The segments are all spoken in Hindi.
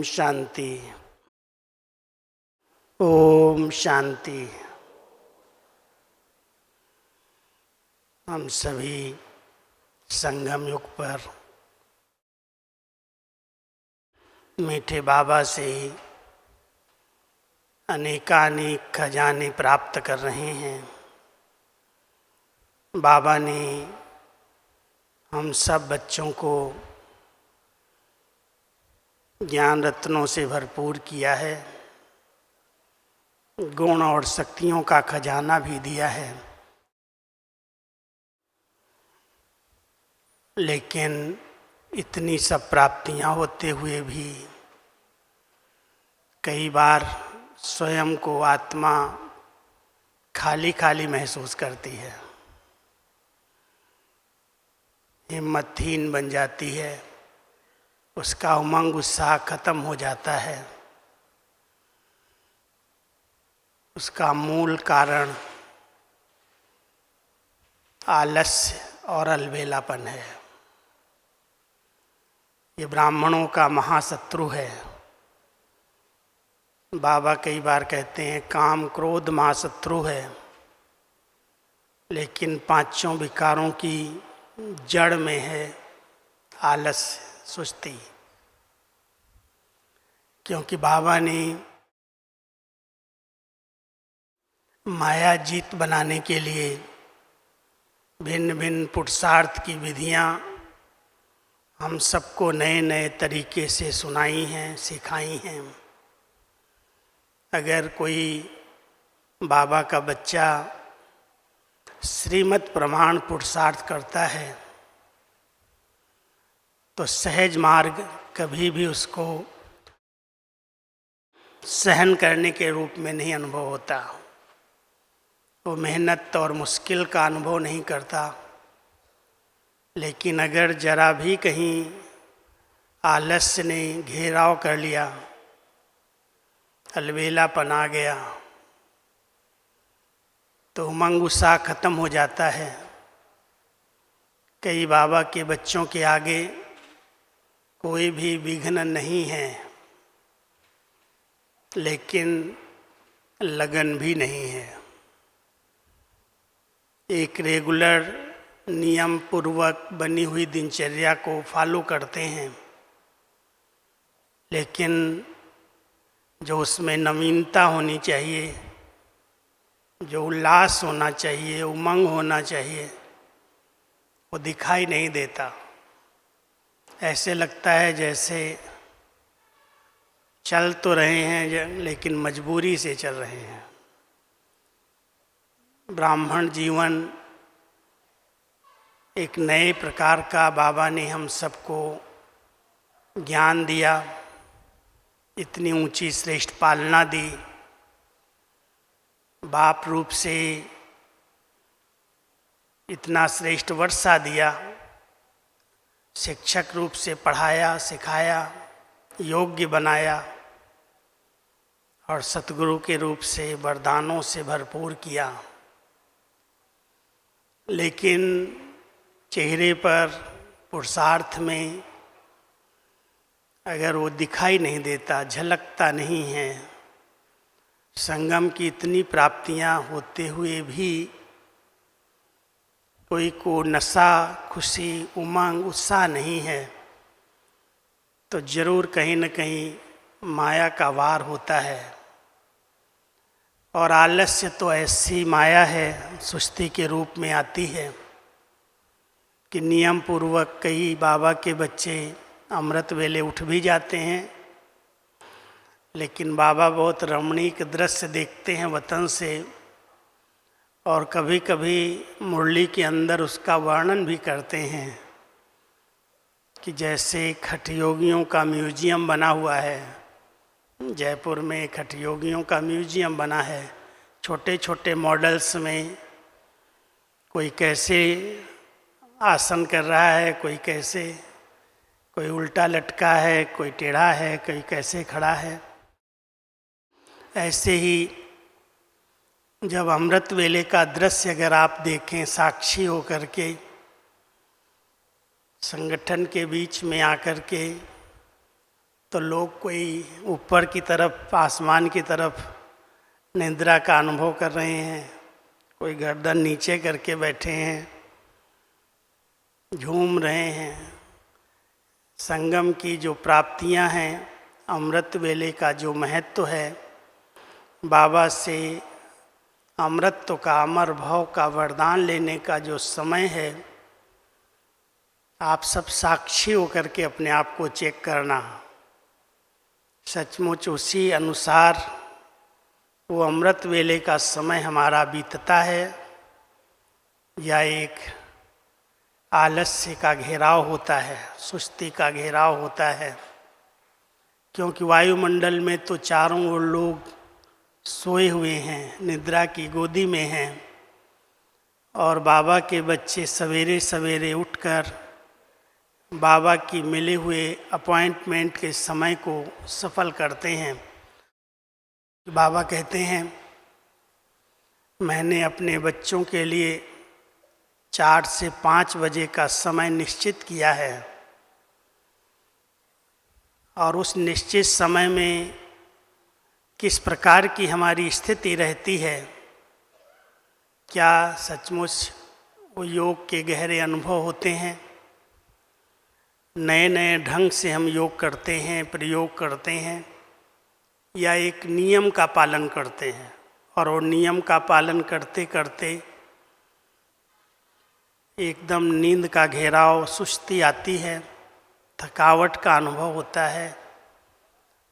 शांति। ओम शांति। हम सभी संगम युग पर मीठे बाबा से ही अनेकानेक खजाने प्राप्त कर रहे हैं। बाबा ने हम सब बच्चों को ज्ञान रत्नों से भरपूर किया है, गुण और शक्तियों का खजाना भी दिया है। लेकिन इतनी सब प्राप्तियां होते हुए भी कई बार स्वयं को आत्मा खाली खाली महसूस करती है, हिम्मतहीन बन जाती है, उसका उमंग उत्साह खत्म हो जाता है। उसका मूल कारण आलस्य और अलबेलापन है। ये ब्राह्मणों का महाशत्रु है। बाबा कई बार कहते हैं काम क्रोध महाशत्रु है, लेकिन पांचों विकारों की जड़ में है आलस्य, सुस्ती। क्योंकि बाबा ने माया जीत बनाने के लिए भिन्न भिन्न पुरुषार्थ की विधियां हम सबको नए नए तरीके से सुनाई हैं, सिखाई हैं। अगर कोई बाबा का बच्चा श्रीमत प्रमाण पुरुषार्थ करता है तो सहज मार्ग कभी भी उसको सहन करने के रूप में नहीं अनुभव होता। वो मेहनत और मुश्किल का अनुभव नहीं करता। लेकिन अगर जरा भी कहीं आलस्य ने घेराव कर लिया, अलबेलापन आ गया, तो उमंग उत्साह खत्म हो जाता है। कई बाबा के बच्चों के आगे कोई भी विघ्न नहीं है, लेकिन लगन भी नहीं है। एक रेगुलर नियम पूर्वक बनी हुई दिनचर्या को फॉलो करते हैं, लेकिन जो उसमें नवीनता होनी चाहिए, जो उल्लास होना चाहिए, उमंग होना चाहिए, वो दिखाई नहीं देता। ऐसे लगता है जैसे चल तो रहे हैं लेकिन मजबूरी से चल रहे हैं। ब्राह्मण जीवन एक नए प्रकार का बाबा ने हम सबको ज्ञान दिया, इतनी ऊंची श्रेष्ठ पालना दी, बाप रूप से इतना श्रेष्ठ वर्षा दिया, शिक्षक रूप से पढ़ाया, सिखाया, योग्य बनाया और सतगुरु के रूप से वरदानों से भरपूर किया। लेकिन चेहरे पर पुरुषार्थ में अगर वो दिखाई नहीं देता, झलकता नहीं है, संगम की इतनी प्राप्तियां होते हुए भी कोई को नशा, खुशी, उमंग, उत्साह नहीं है, तो जरूर कहीं न कहीं माया का वार होता है। और आलस्य तो ऐसी माया है, सुस्ती के रूप में आती है कि नियम पूर्वक कई बाबा के बच्चे अमृत वेले उठ भी जाते हैं, लेकिन बाबा बहुत रमणीक दृश्य देखते हैं वतन से, और कभी कभी मुरली के अंदर उसका वर्णन भी करते हैं कि जैसे खटयोगियों का म्यूजियम बना हुआ है। जयपुर में खटयोगियों का म्यूजियम बना है, छोटे छोटे मॉडल्स में कोई कैसे आसन कर रहा है, कोई कैसे, कोई उल्टा लटका है, कोई टेढ़ा है, कोई कैसे खड़ा है। ऐसे ही जब अमृत वेले का दृश्य अगर आप देखें साक्षी होकर के, संगठन के बीच में आकर के तो लोग कोई ऊपर की तरफ, आसमान की तरफ निद्रा का अनुभव कर रहे हैं, कोई गर्दन नीचे करके बैठे हैं, झूम रहे हैं। संगम की जो प्राप्तियां हैं, अमृत वेले का जो महत्व है, बाबा से अमृतत्व का, अमर भाव का वरदान लेने का जो समय है, आप सब साक्षी होकर के अपने आप को चेक करना। सचमुच उसी अनुसार वो अमृत वेले का समय हमारा बीतता है या एक आलस्य का घेराव होता है, सुस्ती का घेराव होता है। क्योंकि वायुमंडल में तो चारों ओर लोग सोए हुए हैं, निद्रा की गोदी में हैं, और बाबा के बच्चे सवेरे सवेरे उठकर बाबा की मिले हुए अपॉइंटमेंट के समय को सफल करते हैं। बाबा कहते हैं, मैंने अपने बच्चों के लिए 4 से 5 बजे का समय निश्चित किया है, और उस निश्चित समय में किस प्रकार की हमारी स्थिति रहती है, क्या सचमुच वो योग के गहरे अनुभव होते हैं। नए नए ढंग से हम योग करते हैं, प्रयोग करते हैं, या एक नियम का पालन करते हैं, और वो नियम का पालन करते करते एकदम नींद का घेराव, सुस्ती आती है, थकावट का अनुभव होता है,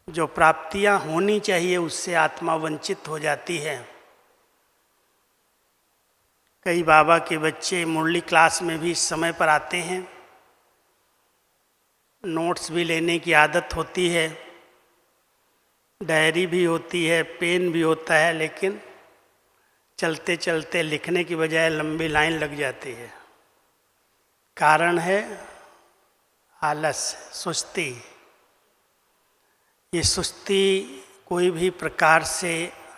जो प्राप्तियां होनी चाहिए उससे आत्मा वंचित हो जाती है। कई बाबा के बच्चे मुरली क्लास में भी समय पर आते हैं, नोट्स भी लेने की आदत होती है, डायरी भी होती है, पेन भी होता है, लेकिन चलते चलते लिखने की बजाय लंबी लाइन लग जाती है। कारण है आलस्य, सुस्ती। ये सुस्ती कोई भी प्रकार से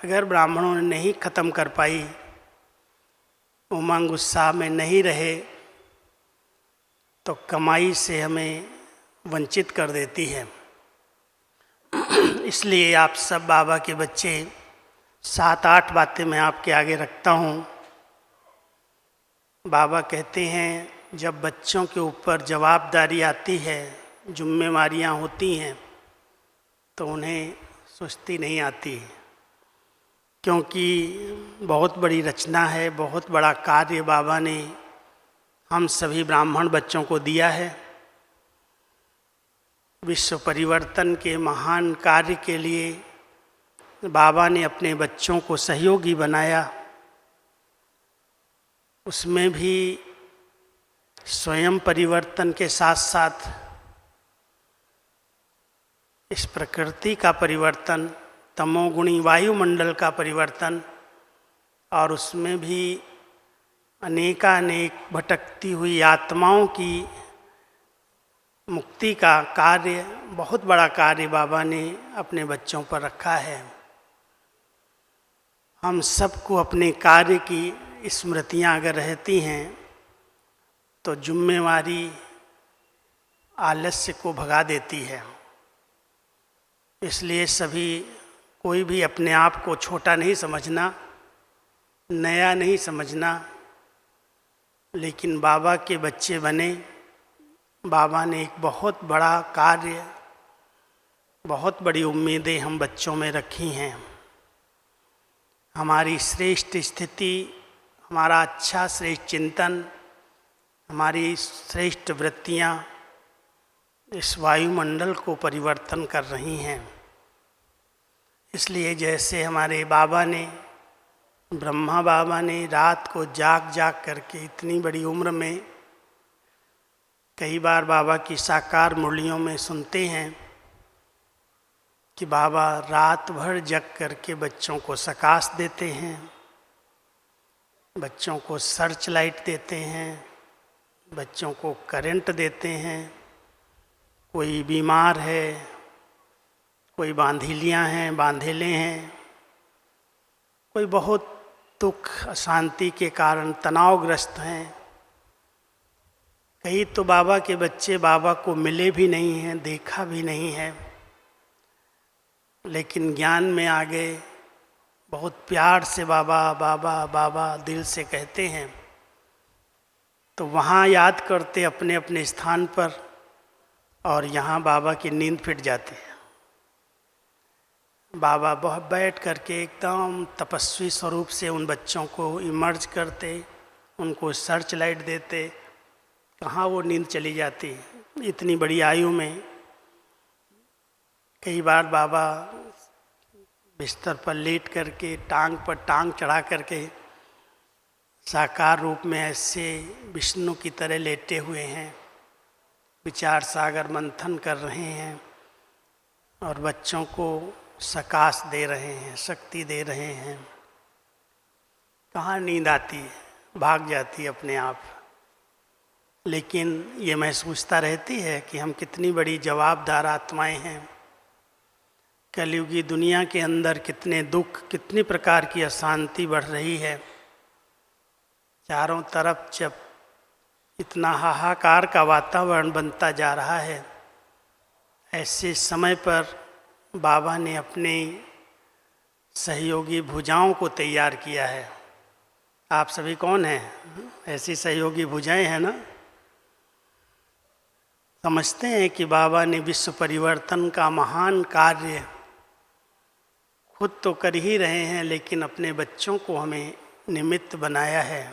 अगर ब्राह्मणों ने नहीं खत्म कर पाई, उमंग उत्साह में नहीं रहे, तो कमाई से हमें वंचित कर देती है। इसलिए आप सब बाबा के बच्चे, 7-8 बातें मैं आपके आगे रखता हूँ। बाबा कहते हैं, जब बच्चों के ऊपर जवाबदारी आती है, जिम्मेवारियाँ होती हैं, तो उन्हें सुस्ती नहीं आती, क्योंकि बहुत बड़ी रचना है, बहुत बड़ा कार्य बाबा ने हम सभी ब्राह्मण बच्चों को दिया है। विश्व परिवर्तन के महान कार्य के लिए बाबा ने अपने बच्चों को सहयोगी बनाया। उसमें भी स्वयं परिवर्तन के साथ साथ इस प्रकृति का परिवर्तन, तमोगुणी वायुमंडल का परिवर्तन, और उसमें भी अनेकानेक भटकती हुई आत्माओं की मुक्ति का कार्य, बहुत बड़ा कार्य बाबा ने अपने बच्चों पर रखा है। हम सबको अपने कार्य की स्मृतियाँ अगर रहती हैं तो जिम्मेवारी आलस्य को भगा देती है। इसलिए सभी, कोई भी अपने आप को छोटा नहीं समझना, नया नहीं समझना, लेकिन बाबा के बच्चे बने। बाबा ने एक बहुत बड़ा कार्य, बहुत बड़ी उम्मीदें हम बच्चों में रखी हैं। हमारी श्रेष्ठ स्थिति, हमारा अच्छा श्रेष्ठ चिंतन, हमारी श्रेष्ठ वृत्तियाँ इस वायुमंडल को परिवर्तन कर रही हैं। इसलिए जैसे हमारे बाबा ने, ब्रह्मा बाबा ने रात को जाग जाग करके इतनी बड़ी उम्र में, कई बार बाबा की साकार मुरलियों में सुनते हैं कि बाबा रात भर जग करके बच्चों को सकाश देते हैं, बच्चों को सर्च लाइट देते हैं, बच्चों को करंट देते हैं। कोई बीमार है, कोई बांधिलियाँ हैं, बांधेले हैं, कोई बहुत दुख अशांति के कारण तनावग्रस्त हैं। कई तो बाबा के बच्चे बाबा को मिले भी नहीं हैं, देखा भी नहीं है, लेकिन ज्ञान में आ गए, बहुत प्यार से बाबा बाबा बाबा दिल से कहते हैं, तो वहाँ याद करते अपने अपने स्थान पर, और यहाँ बाबा की नींद फिट जाती है। बाबा बहुत बैठ करके एकदम तपस्वी स्वरूप से उन बच्चों को इमर्ज करते, उनको सर्च लाइट देते, कहाँ वो नींद चली जाती। इतनी बड़ी आयु में कई बार बाबा बिस्तर पर लेट करके टांग पर टांग चढ़ा करके साकार रूप में ऐसे विष्णु की तरह लेटे हुए हैं, विचार सागर मंथन कर रहे हैं और बच्चों को सकाश दे रहे हैं, शक्ति दे रहे हैं। कहाँ नींद आती है, भाग जाती है अपने आप। लेकिन ये महसूसता रहती है कि हम कितनी बड़ी जवाबदार आत्माएं हैं। कलयुगी दुनिया के अंदर कितने दुख, कितनी प्रकार की अशांति बढ़ रही है। चारों तरफ जब इतना हाहाकार का वातावरण बनता जा रहा है, ऐसे समय पर बाबा ने अपने सहयोगी भुजाओं को तैयार किया है। आप सभी कौन हैं? ऐसी सहयोगी भुजाएं हैं ना। समझते हैं कि बाबा ने विश्व परिवर्तन का महान कार्य खुद तो कर ही रहे हैं, लेकिन अपने बच्चों को हमें निमित्त बनाया है।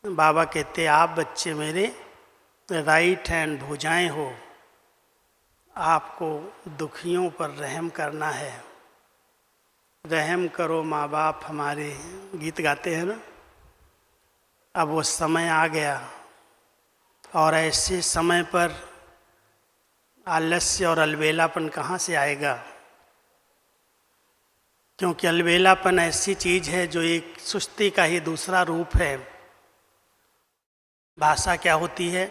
बाबा कहते, आप बच्चे मेरे राइट हैंड भुजाएं हो, आपको दुखियों पर रहम करना है। रहम करो माँ बाप हमारे, गीत गाते हैं ना। अब वो समय आ गया, और ऐसे समय पर आलस्य और अलबेलापन कहाँ से आएगा? क्योंकि अलबेलापन ऐसी चीज़ है जो एक सुस्ती का ही दूसरा रूप है। भाषा क्या होती है?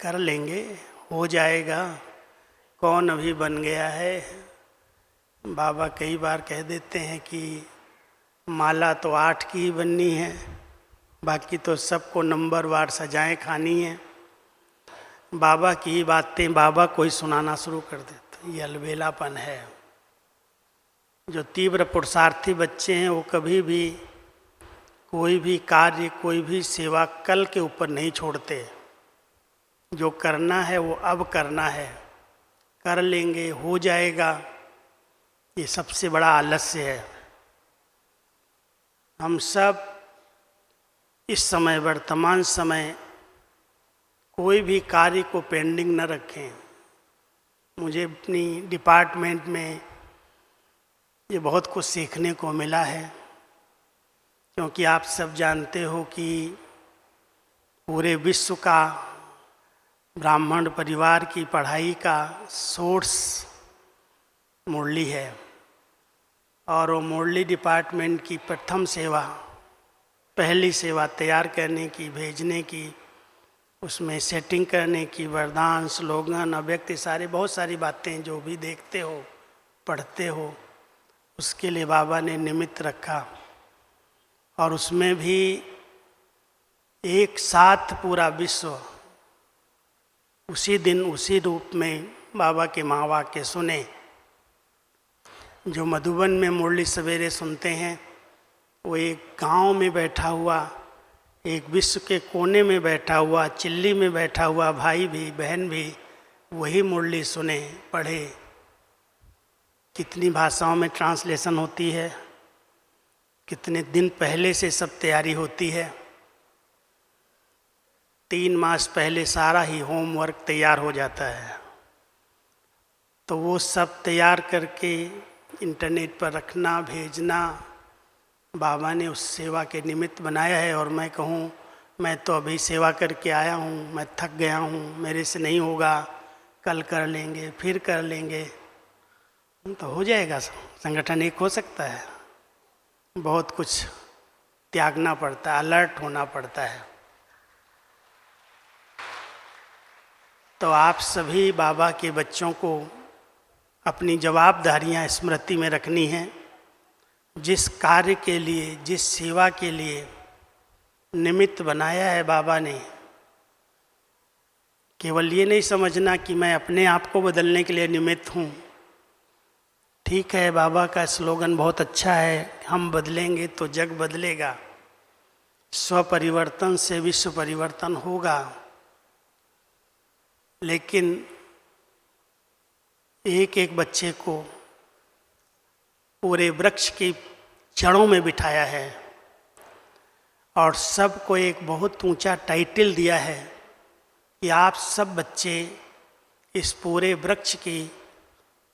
कर लेंगे, हो जाएगा, कौन अभी बन गया है। बाबा कई बार कह देते हैं कि माला तो 8 की ही बननी है, बाकी तो सबको नंबरवार सजाएं खानी है। बाबा की ही बातें बाबा को ही सुनाना शुरू कर देते। ये अलबेलापन है। जो तीव्र पुरुषार्थी बच्चे हैं वो कभी भी कोई भी कार्य, कोई भी सेवा कल के ऊपर नहीं छोड़ते। जो करना है वो अब करना है, कर लेंगे, हो जाएगा, ये सबसे बड़ा आलस्य है। हम सब इस समय, वर्तमान समय, कोई भी कार्य को पेंडिंग न रखें। मुझे अपनी डिपार्टमेंट में ये बहुत कुछ सीखने को मिला है, क्योंकि आप सब जानते हो कि पूरे विश्व का ब्राह्मण परिवार की पढ़ाई का सोर्स मुरली है, और वो मुरली डिपार्टमेंट की प्रथम सेवा, पहली सेवा तैयार करने की, भेजने की, उसमें सेटिंग करने की, वरदान, स्लोगन, अव्यक्ति, सारे बहुत सारी बातें जो भी देखते हो, पढ़ते हो, उसके लिए बाबा ने निमित्त रखा। और उसमें भी एक साथ पूरा विश्व उसी दिन उसी रूप में बाबा के महावाक्य सुने। जो मधुबन में मुरली सवेरे सुनते हैं, वो एक गांव में बैठा हुआ, एक विश्व के कोने में बैठा हुआ, चिल्ली में बैठा हुआ भाई भी, बहन भी वही मुरली सुने, पढ़े। कितनी भाषाओं में ट्रांसलेशन होती है, कितने दिन पहले से सब तैयारी होती है। 3 मास पहले सारा ही होमवर्क तैयार हो जाता है। तो वो सब तैयार करके इंटरनेट पर रखना, भेजना, बाबा ने उस सेवा के निमित्त बनाया है। और मैं कहूँ, मैं तो अभी सेवा करके आया हूँ, मैं थक गया हूँ, मेरे से नहीं होगा, कल कर लेंगे, फिर कर लेंगे, तो हो जाएगा। संगठन एक हो सकता है। बहुत कुछ त्यागना पड़ता है, अलर्ट होना पड़ता है। तो आप सभी बाबा के बच्चों को अपनी जवाबदारियां स्मृति में रखनी हैं। जिस कार्य के लिए, जिस सेवा के लिए निमित्त बनाया है बाबा ने, केवल ये नहीं समझना कि मैं अपने आप को बदलने के लिए निमित्त हूँ। ठीक है, बाबा का स्लोगन बहुत अच्छा है, हम बदलेंगे तो जग बदलेगा, स्व परिवर्तन से विश्व परिवर्तन होगा। लेकिन एक एक बच्चे को पूरे वृक्ष की जड़ों में बिठाया है और सबको एक बहुत ऊंचा टाइटल दिया है कि आप सब बच्चे इस पूरे वृक्ष की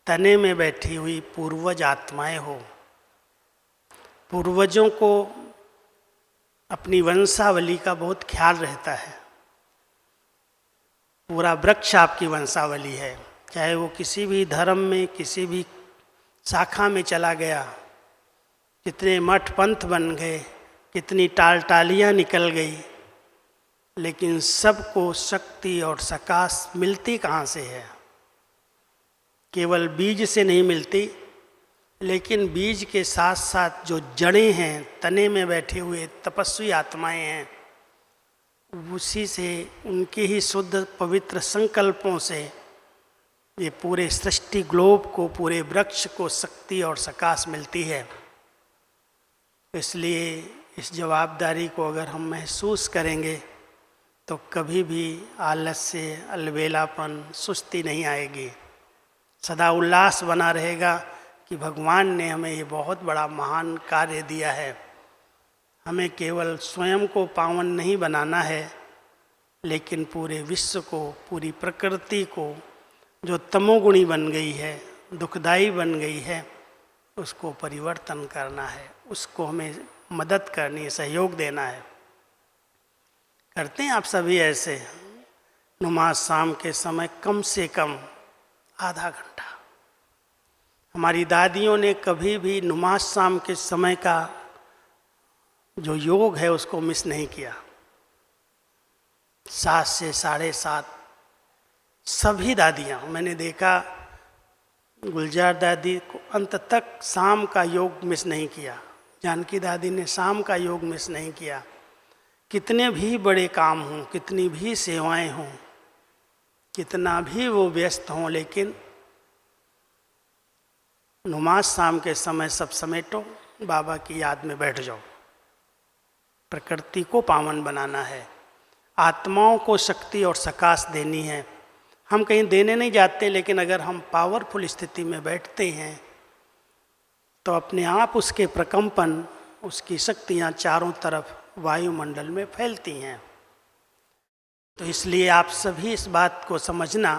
तने में बैठी हुई पूर्वज आत्माएं हो। पूर्वजों को अपनी वंशावली का बहुत ख्याल रहता है। पूरा वृक्ष आपकी वंशावली है, चाहे वो किसी भी धर्म में किसी भी शाखा में चला गया, कितने मठ पंथ बन गए, कितनी टालियाँ निकल गई, लेकिन सबको शक्ति और सकाश मिलती कहाँ से है? केवल बीज से नहीं मिलती, लेकिन बीज के साथ साथ जो जड़ें हैं, तने में बैठे हुए तपस्वी आत्माएं हैं, उसी से, उनके ही शुद्ध पवित्र संकल्पों से ये पूरे सृष्टि ग्लोब को, पूरे वृक्ष को शक्ति और सकाश मिलती है। इसलिए इस जवाबदारी को अगर हम महसूस करेंगे तो कभी भी आलस्य, अलबेलापन, सुस्ती नहीं आएगी। सदा उल्लास बना रहेगा कि भगवान ने हमें ये बहुत बड़ा महान कार्य दिया है। हमें केवल स्वयं को पावन नहीं बनाना है, लेकिन पूरे विश्व को, पूरी प्रकृति को, जो तमोगुणी बन गई है, दुखदाई बन गई है, उसको परिवर्तन करना है, उसको हमें मदद करनी है, सहयोग देना है। करते हैं आप सभी ऐसे? नमाज शाम के समय कम से कम आधा घंटा। हमारी दादियों ने कभी भी नमाज शाम के समय का जो योग है उसको मिस नहीं किया। 7 से 7:30 सभी दादियाँ, मैंने देखा गुलजार दादी को अंत तक शाम का योग मिस नहीं किया, जानकी दादी ने शाम का योग मिस नहीं किया। कितने भी बड़े काम हों, कितनी भी सेवाएं हों, कितना भी वो व्यस्त हों, लेकिन नमाज शाम के समय सब समेटो, बाबा की याद में बैठ जाओ। प्रकृति को पावन बनाना है, आत्माओं को शक्ति और सकाश देनी है। हम कहीं देने नहीं जाते, लेकिन अगर हम पावरफुल स्थिति में बैठते हैं तो अपने आप उसके प्रकंपन, उसकी शक्तियाँ चारों तरफ वायुमंडल में फैलती हैं। तो इसलिए आप सभी इस बात को समझना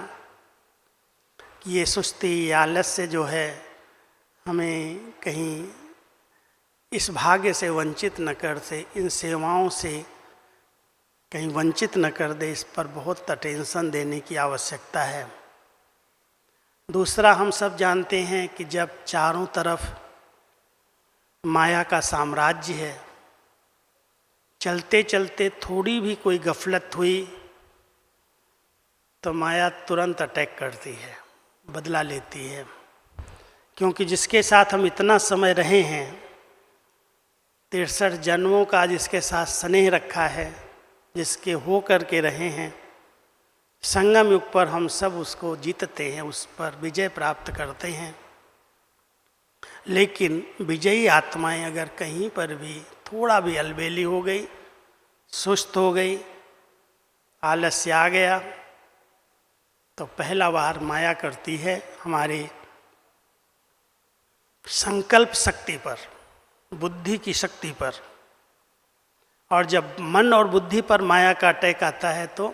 कि ये सुस्ती, आलस्य जो है, हमें कहीं इस भाग्य से वंचित न कर दे, इन सेवाओं से कहीं वंचित न कर दे। इस पर बहुत अटेंशन देने की आवश्यकता है। दूसरा, हम सब जानते हैं कि जब चारों तरफ माया का साम्राज्य है, चलते चलते थोड़ी भी कोई गफलत हुई तो माया तुरंत अटैक करती है, बदला लेती है। क्योंकि जिसके साथ हम इतना समय रहे हैं, 63 जन्मों का जिसके साथ स्नेह रखा है, जिसके हो कर के रहे हैं, संगम युग पर हम सब उसको जीतते हैं, उस पर विजय प्राप्त करते हैं। लेकिन विजयी आत्माएं अगर कहीं पर भी थोड़ा भी अलबेली हो गई, सुस्त हो गई, आलस्य आ गया, तो पहला वार माया करती है हमारे संकल्प शक्ति पर, बुद्धि की शक्ति पर। और जब मन और बुद्धि पर माया का अटैक आता है तो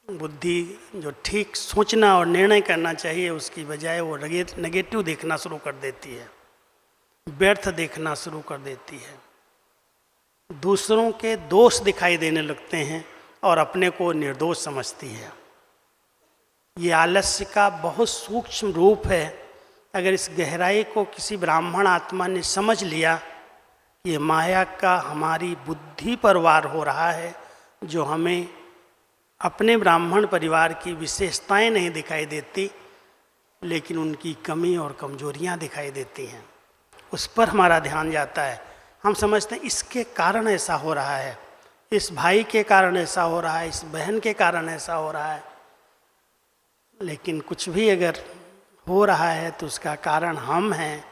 बुद्धि जो ठीक सोचना और निर्णय करना चाहिए, उसकी बजाय वो नेगेटिव देखना शुरू कर देती है, व्यर्थ देखना शुरू कर देती है, दूसरों के दोष दिखाई देने लगते हैं और अपने को निर्दोष समझती है। ये आलस्य का बहुत सूक्ष्म रूप है। अगर इस गहराई को किसी ब्राह्मण आत्मा ने समझ लिया, ये माया का हमारी बुद्धि पर वार हो रहा है, जो हमें अपने ब्राह्मण परिवार की विशेषताएं नहीं दिखाई देती, लेकिन उनकी कमी और कमजोरियां दिखाई देती हैं। उस पर हमारा ध्यान जाता है। हम समझते हैं इसके कारण ऐसा हो रहा है, इस भाई के कारण ऐसा हो रहा है, इस बहन के कारण ऐसा हो रहा है। लेकिन कुछ भी अगर हो रहा है तो उसका कारण हम हैं।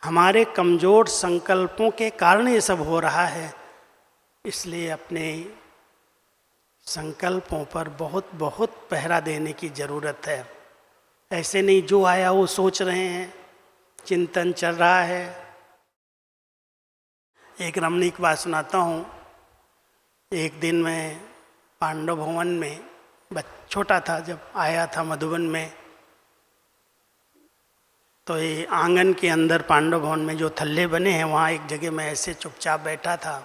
हमारे कमज़ोर संकल्पों के कारण ये सब हो रहा है। इसलिए अपने संकल्पों पर बहुत बहुत पहरा देने की ज़रूरत है। ऐसे नहीं जो आया वो सोच रहे हैं, चिंतन चल रहा है। एक रमणीक बात सुनाता हूँ। एक दिन मैं पांडव भवन में छोटा था, जब आया था मधुबन में, तो ये आंगन के अंदर पांडव भवन में जो थल्ले बने हैं वहाँ एक जगह मैं ऐसे चुपचाप बैठा था।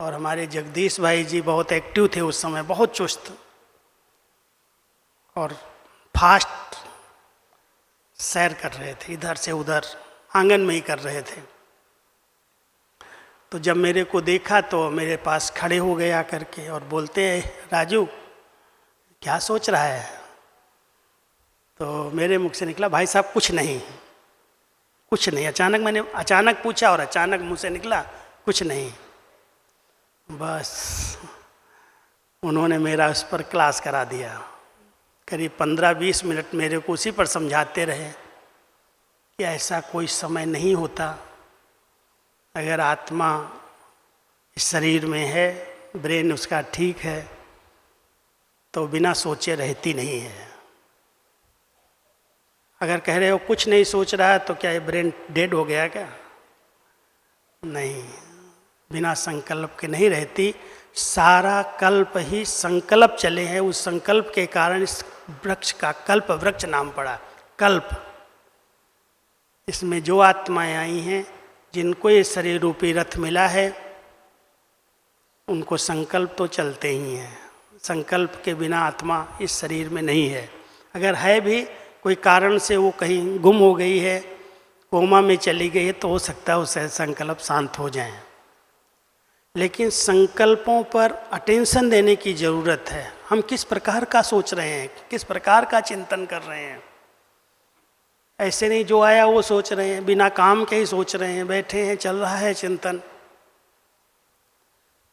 और हमारे जगदीश भाई जी बहुत एक्टिव थे उस समय, बहुत चुस्त और फास्ट सैर कर रहे थे, इधर से उधर आंगन में ही कर रहे थे। तो जब मेरे को देखा तो मेरे पास खड़े हो गए आकर के और बोलते हैं, राजू क्या सोच रहा है? तो मेरे मुख से निकला, भाई साहब कुछ नहीं, कुछ नहीं। मैंने अचानक पूछा और अचानक मुंह से निकला, कुछ नहीं। बस उन्होंने मेरा उस पर क्लास करा दिया। करीब 15-20 मिनट मेरे को उसी पर समझाते रहे कि ऐसा कोई समय नहीं होता। अगर आत्मा इस शरीर में है, ब्रेन उसका ठीक है, तो बिना सोचे रहती नहीं है। अगर कह रहे हो कुछ नहीं सोच रहा है तो क्या ये ब्रेन डेड हो गया क्या? नहीं, बिना संकल्प के नहीं रहती। सारा कल्प ही संकल्प चले हैं। उस संकल्प के कारण इस वृक्ष का कल्प वृक्ष नाम पड़ा। कल्प, इसमें जो आत्माएं आई हैं, जिनको ये शरीर रूपी रथ मिला है, उनको संकल्प तो चलते ही हैं। संकल्प के बिना आत्मा इस शरीर में नहीं है। अगर है भी, कोई कारण से वो कहीं गुम हो गई है, कोमा में चली गई है, तो हो सकता है उससे संकल्प शांत हो जाएं। लेकिन संकल्पों पर अटेंशन देने की ज़रूरत है। हम किस प्रकार का सोच रहे हैं, किस प्रकार का चिंतन कर रहे हैं। ऐसे नहीं जो आया वो सोच रहे हैं, बिना काम के ही सोच रहे हैं, बैठे हैं, चल रहा है चिंतन।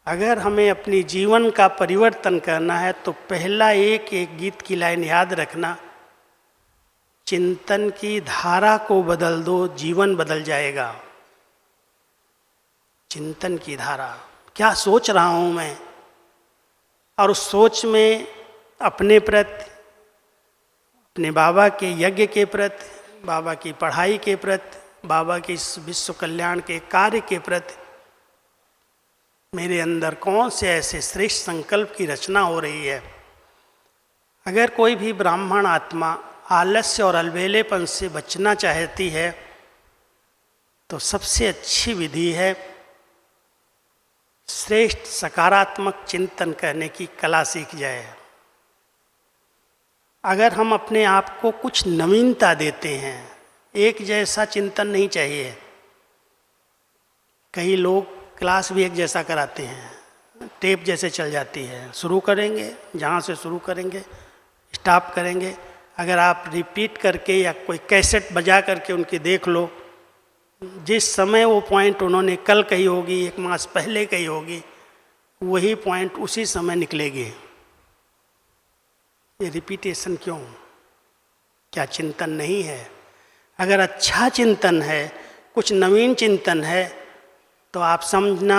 अगर हमें अपनी जीवन का परिवर्तन करना है तो पहला एक गीत की लाइन याद रखना, चिंतन की धारा को बदल दो, जीवन बदल जाएगा। चिंतन की धारा, क्या सोच रहा हूँ मैं, और उस सोच में अपने प्रति, अपने बाबा के यज्ञ के प्रति, बाबा की पढ़ाई के प्रति, बाबा की विश्व कल्याण के कार्य के प्रति मेरे अंदर कौन से ऐसे श्रेष्ठ संकल्प की रचना हो रही है। अगर कोई भी ब्राह्मण आत्मा आलस्य और अलबेलेपन से बचना चाहती है तो सबसे अच्छी विधि है श्रेष्ठ सकारात्मक चिंतन करने की कला सीख जाए। अगर हम अपने आप को कुछ नवीनता देते हैं, एक जैसा चिंतन नहीं चाहिए। कई लोग क्लास भी एक जैसा कराते हैं, टेप जैसे चल जाती है, शुरू करेंगे जहाँ से शुरू करेंगे, स्टॉप करेंगे। अगर आप रिपीट करके या कोई कैसेट बजा करके उनकी देख लो, जिस समय वो पॉइंट उन्होंने कल कही होगी, एक मास पहले कही होगी, वही पॉइंट उसी समय निकलेगी। ये रिपीटेशन क्यों? क्या चिंतन नहीं है? अगर अच्छा चिंतन है, कुछ नवीन चिंतन है, तो आप समझना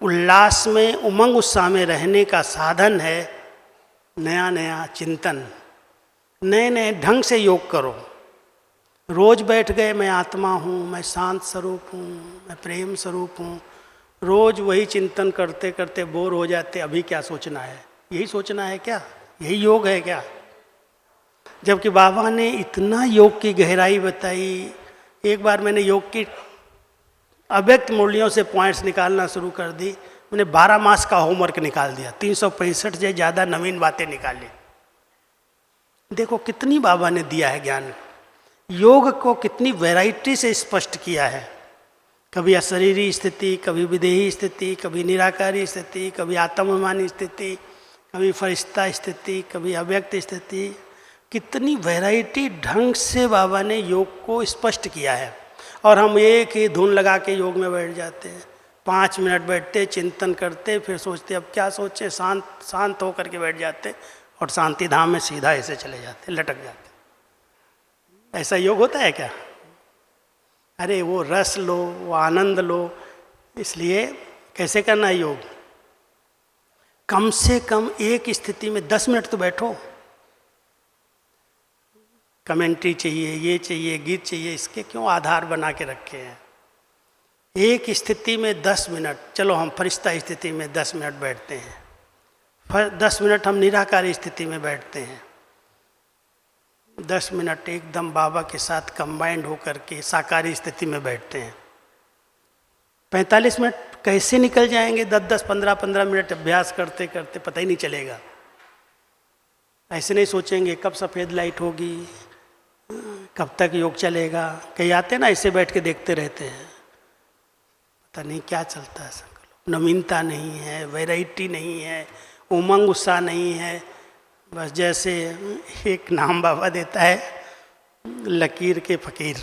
उल्लास में, उमंग उत्साह में रहने का साधन है नया नया चिंतन। नए नए ढंग से योग करो। रोज बैठ गए मैं आत्मा हूँ, मैं शांत स्वरूप हूँ, मैं प्रेम स्वरूप हूँ, रोज वही चिंतन करते करते बोर हो जाते। अभी क्या सोचना है? यही सोचना है क्या? यही योग है क्या? जबकि बाबा ने इतना योग की गहराई बताई। एक बार मैंने योग की अव्यक्त मूल्यों से पॉइंट्स निकालना शुरू कर दी। मैंने 12 मास का होमवर्क निकाल दिया, 365 से ज़्यादा नवीन बातें निकाली। देखो कितनी बाबा ने दिया है ज्ञान। योग को कितनी वैरायटी से स्पष्ट किया है। कभी अशरीरी स्थिति, कभी विदेही स्थिति, कभी निराकारी स्थिति, कभी आत्माभिमानी स्थिति, कभी फरिश्ता स्थिति, कभी अव्यक्त स्थिति। कितनी वैरायटी ढंग से बाबा ने योग को स्पष्ट किया है। और हम एक ही धुन लगा के योग में बैठ जाते हैं। 5 मिनट बैठते, चिंतन करते, फिर सोचते अब क्या सोचें, शांत होकर के बैठ जाते और शांति धाम में सीधा ऐसे चले जाते, लटक जाते। ऐसा योग होता है क्या? अरे वो रस लो, वो आनंद लो। इसलिए कैसे करना है योग? कम से कम एक स्थिति में 10 मिनट तो बैठो। कमेंट्री चाहिए, ये चाहिए, गीत चाहिए, इसके क्यों आधार बना के रखे हैं? एक स्थिति में 10 मिनट। चलो हम फरिश्ता स्थिति में 10 मिनट बैठते हैं, 10 मिनट हम निराकारी स्थिति में बैठते हैं, 10 मिनट एकदम बाबा के साथ कंबाइंड होकर के साकारी स्थिति में बैठते हैं। 45 मिनट कैसे निकल जाएंगे? 10-10, 15-15 मिनट अभ्यास करते करते पता ही नहीं चलेगा। ऐसे नहीं सोचेंगे कब सफ़ेद लाइट होगी, कब तक योग चलेगा। कहीं आते ना ऐसे बैठ के देखते रहते हैं, पता नहीं क्या चलता है। संकल्प नवीनता नहीं है, वैरायटी नहीं है, उमंग उत्साह नहीं है। बस जैसे एक नाम बाबा देता है, लकीर के फकीर।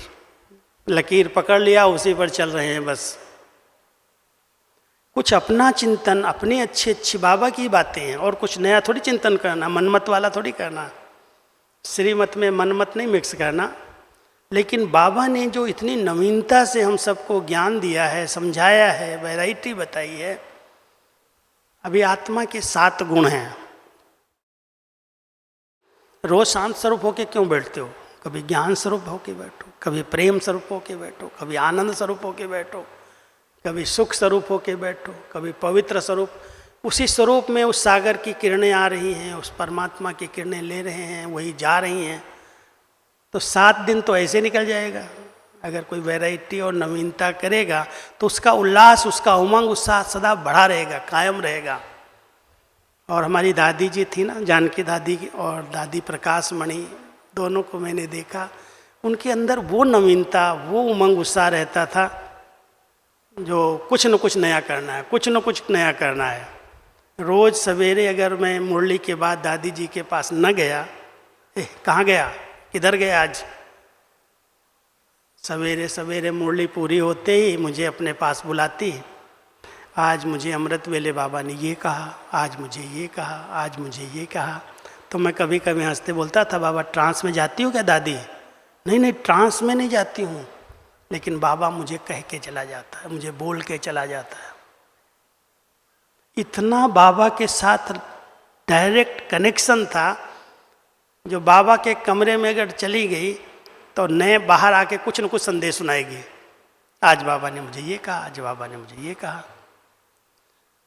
लकीर पकड़ लिया, उसी पर चल रहे हैं बस। कुछ अपना चिंतन, अपनी अच्छी अच्छी बाबा की बातें हैं, और कुछ नया थोड़ी चिंतन करना, मनमत वाला थोड़ी करना। श्रीमत में मनमत नहीं मिक्स करना। लेकिन बाबा ने जो इतनी नवीनता से हम सबको ज्ञान दिया है, समझाया है, वैरायटी बताई है। अभी आत्मा के 7 गुण हैं। रोज शांत स्वरूप होके क्यों बैठते हो? कभी ज्ञान स्वरूप होके बैठो, कभी प्रेम स्वरूप होके बैठो, कभी आनंद स्वरूप होके बैठो, कभी सुख स्वरूप होके बैठो, कभी पवित्र स्वरूप। उसी स्वरूप में उस सागर की किरणें आ रही हैं, उस परमात्मा की किरणें ले रहे हैं, वही जा रही हैं। तो 7 दिन तो ऐसे निकल जाएगा। अगर कोई वैरायटी और नवीनता करेगा तो उसका उल्लास, उसका उमंग उत्साह सदा बढ़ा रहेगा, कायम रहेगा। और हमारी दादी जी थी ना, जानकी दादी और दादी प्रकाश मणि, दोनों को मैंने देखा। उनके अंदर वो नवीनता, वो उमंग उत्साह रहता था, जो कुछ न कुछ नया करना है, कुछ न कुछ नया करना है। रोज़ सवेरे अगर मैं मुरली के बाद दादी जी के पास न गया, कहाँ गया, किधर गया आज? सवेरे सवेरे मुरली पूरी होते ही मुझे अपने पास बुलाती, आज मुझे अमृत वेले बाबा ने ये कहा, आज मुझे ये कहा, आज मुझे ये कहा। तो मैं कभी कभी हंसते बोलता था, बाबा ट्रांस में जाती हो क्या दादी? नहीं नहीं, ट्रांस में नहीं जाती हूँ, लेकिन बाबा मुझे कह के चला जाता है, मुझे बोल के चला जाता है। इतना बाबा के साथ डायरेक्ट कनेक्शन था, जो बाबा के कमरे में अगर चली गई तो नए बाहर आके कुछ न कुछ संदेश सुनाएगी। आज बाबा ने मुझे ये कहा, आज बाबा ने मुझे ये कहा।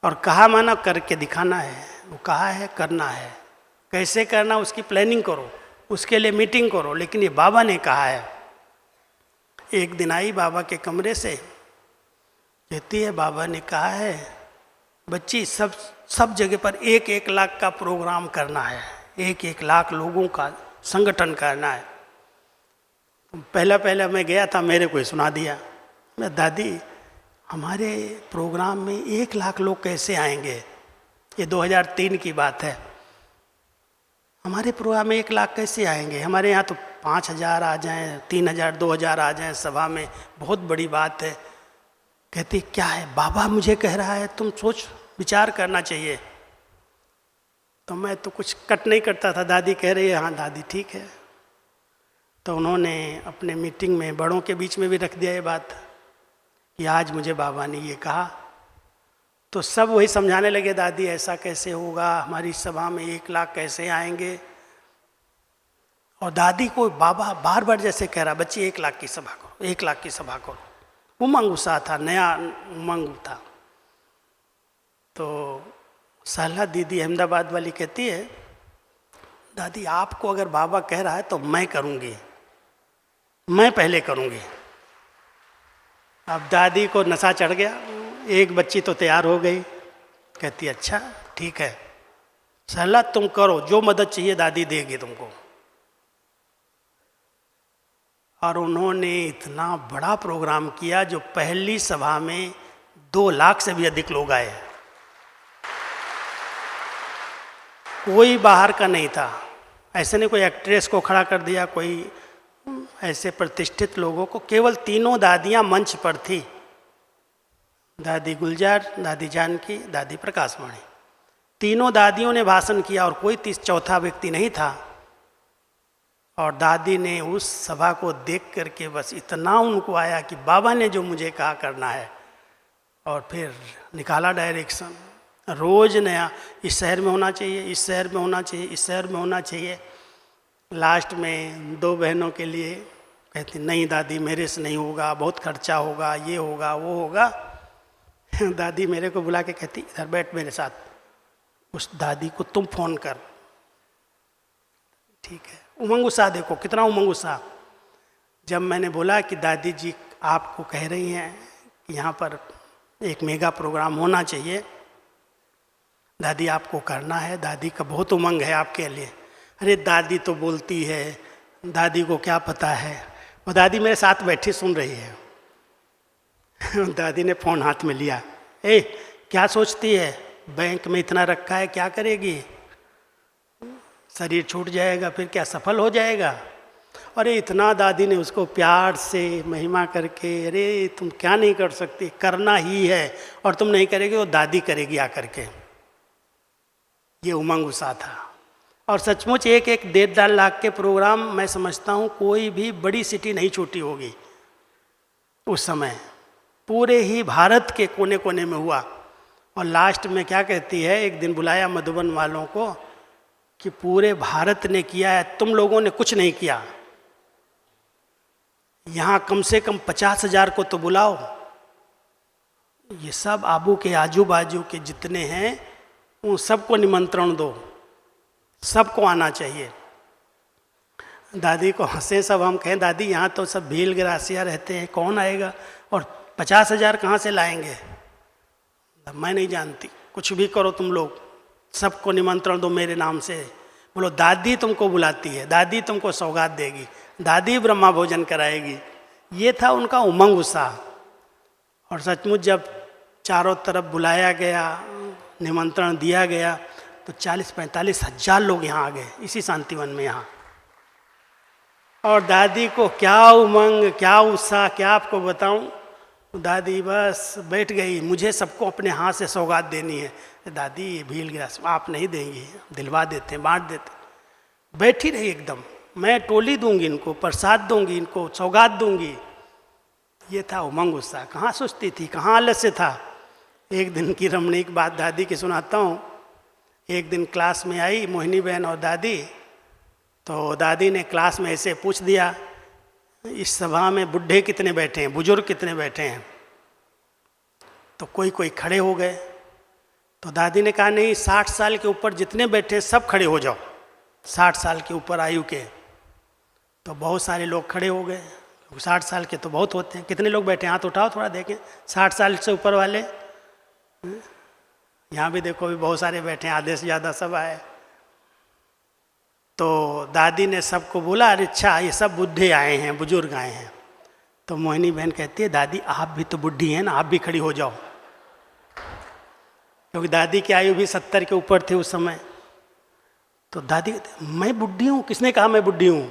और कहा माना करके दिखाना है, वो कहा है करना है। कैसे करना उसकी प्लानिंग करो, उसके लिए मीटिंग करो, लेकिन ये बाबा ने कहा है। एक दिन आई बाबा के कमरे से, कहती है बाबा ने कहा है बच्ची सब जगह पर 1-1 लाख का प्रोग्राम करना है, 1-1 लाख लोगों का संगठन करना है। पहला मैं गया था, मेरे को ही सुना दिया। मैं दादी हमारे प्रोग्राम में 1 लाख लोग कैसे आएंगे? ये 2003 की बात है। हमारे प्रोग्राम में 1 लाख कैसे आएंगे? हमारे यहाँ तो 5,000 आ जाएं, 3,000, 2,000 आ जाएं सभा में, बहुत बड़ी बात है। कहती क्या है, बाबा मुझे कह रहा है, तुम सोच विचार करना चाहिए। तो मैं तो कुछ कट नहीं करता था, दादी कह रही है हाँ दादी ठीक है। तो उन्होंने अपने मीटिंग में बड़ों के बीच में भी रख दिया ये बात कि आज मुझे बाबा ने ये कहा। तो सब वही समझाने लगे, दादी ऐसा कैसे होगा, हमारी सभा में 1 लाख कैसे आएंगे। और दादी को बाबा बार बार जैसे कह रहा, बच्ची 1 लाख की सभा करो, 1 लाख की सभा करो। उमंग उत्साह था, नया उमंग था। तो सहला दीदी अहमदाबाद वाली कहती है, दादी आपको अगर बाबा कह रहा है तो मैं करूँगी, मैं पहले करूँगी। अब दादी को नशा चढ़ गया, एक बच्ची तो तैयार हो गई, कहती अच्छा ठीक है सहला तुम करो, जो मदद चाहिए दादी देगी तुमको। और उन्होंने इतना बड़ा प्रोग्राम किया, जो पहली सभा में 2 लाख से भी अधिक लोग आए। कोई बाहर का नहीं था, ऐसे नहीं कोई एक्ट्रेस को खड़ा कर दिया, कोई ऐसे प्रतिष्ठित लोगों को, केवल 3 दादियां मंच पर थी, दादी गुलजार, दादी जानकी, दादी प्रकाश मणि। 3 दादियों ने भाषण किया और कोई 4था व्यक्ति नहीं था। और दादी ने उस सभा को देख करके बस इतना उनको आया कि बाबा ने जो मुझे कहा करना है, और फिर निकाला डायरेक्शन। रोज़ नया, इस शहर में होना चाहिए, इस शहर में होना चाहिए, इस शहर में होना चाहिए। लास्ट में 2 बहनों के लिए कहती, नहीं दादी मेरे से नहीं होगा, बहुत खर्चा होगा, ये होगा वो होगा। दादी मेरे को बुला के कहती, इधर बैठ मेरे साथ, उस दादी को तुम फ़ोन कर। ठीक है, उमंग उत्साह देखो कितना उमंग उत्साह। जब मैंने बोला कि दादी जी आपको कह रही हैं कि यहाँ पर एक मेगा प्रोग्राम होना चाहिए, दादी आपको करना है, दादी का बहुत उमंग है आपके लिए। अरे दादी तो बोलती है, दादी को क्या पता है। वो दादी मेरे साथ बैठी सुन रही है। दादी ने फ़ोन हाथ में लिया, ए क्या सोचती है, बैंक में इतना रखा है क्या करेगी, शरीर छूट जाएगा फिर क्या सफल हो जाएगा। अरे इतना दादी ने उसको प्यार से महिमा करके, अरे तुम क्या नहीं कर सकती, करना ही है, और तुम नहीं करेगी वो दादी करेगी आकर के। ये उमंग उत्साह था। और सचमुच 1-1.5 लाख के प्रोग्राम मैं समझता हूँ कोई भी बड़ी सिटी नहीं छूटी होगी उस समय, पूरे ही भारत के कोने कोने में हुआ। और लास्ट में क्या कहती है, एक दिन बुलाया मधुबन वालों को कि पूरे भारत ने किया है, तुम लोगों ने कुछ नहीं किया, यहाँ कम से कम 50,000 को तो बुलाओ। ये सब आबू के आजू बाजू के जितने हैं उन सबको निमंत्रण दो, सबको आना चाहिए। दादी को हंसे सब, हम कहें दादी यहाँ तो सब भील ग्रासिया रहते हैं, कौन आएगा, और 50,000 कहाँ से लाएंगे। मैं नहीं जानती, कुछ भी करो तुम लोग, सबको निमंत्रण दो मेरे नाम से। बोलो दादी तुमको बुलाती है, दादी तुमको सौगात देगी, दादी ब्रह्मा भोजन कराएगी। ये था उनका उमंग उत्साह। और सचमुच जब चारों तरफ बुलाया गया, निमंत्रण दिया गया, तो 40-45 हज़ार लोग यहाँ आ गए इसी शांतिवन में यहाँ। और दादी को क्या उमंग, क्या उत्साह, क्या आपको बताऊं। दादी बस बैठ गई, मुझे सबको अपने हाथ से सौगात देनी है। दादी ये भील गिरास आप नहीं देंगी, दिलवा देते हैं, बांट देते। बैठी रही एकदम, मैं टोली दूंगी इनको, प्रसाद दूंगी इनको, सौगात दूंगी। ये था उमंग उत्साह। कहाँ सोचती थी, कहाँ आलस्य था। एक दिन की रमणीक बात दादी की सुनाता हूँ। एक दिन क्लास में आई मोहिनी बहन और दादी, तो दादी ने क्लास में ऐसे पूछ दिया, इस सभा में बुढ़े कितने बैठे हैं, बुजुर्ग कितने बैठे हैं। तो कोई कोई खड़े हो गए। तो दादी ने कहा नहीं, 60 साल के ऊपर जितने बैठे हैं सब खड़े हो जाओ, 60 साल के ऊपर आयु के। तो बहुत सारे लोग खड़े हो गए। 60 साल के तो बहुत होते हैं। कितने लोग बैठे हैं, हाथ उठाओ थोड़ा देखें, 60 साल से ऊपर वाले। यहाँ भी देखो, भी बहुत सारे बैठे हैं, आधे से ज़्यादा सब आए। तो दादी ने सबको बोला, अरे अच्छा ये सब बुढ़े आए हैं, बुजुर्ग आए हैं। तो मोहिनी बहन कहती है, दादी आप भी तो बुढ़ी हैं ना, आप भी खड़ी हो जाओ। क्योंकि दादी की आयु भी 70 के ऊपर थी उस समय। तो दादी कहती, मैं बुढ़ी हूँ, किसने कहा मैं बुढ़ी हूँ,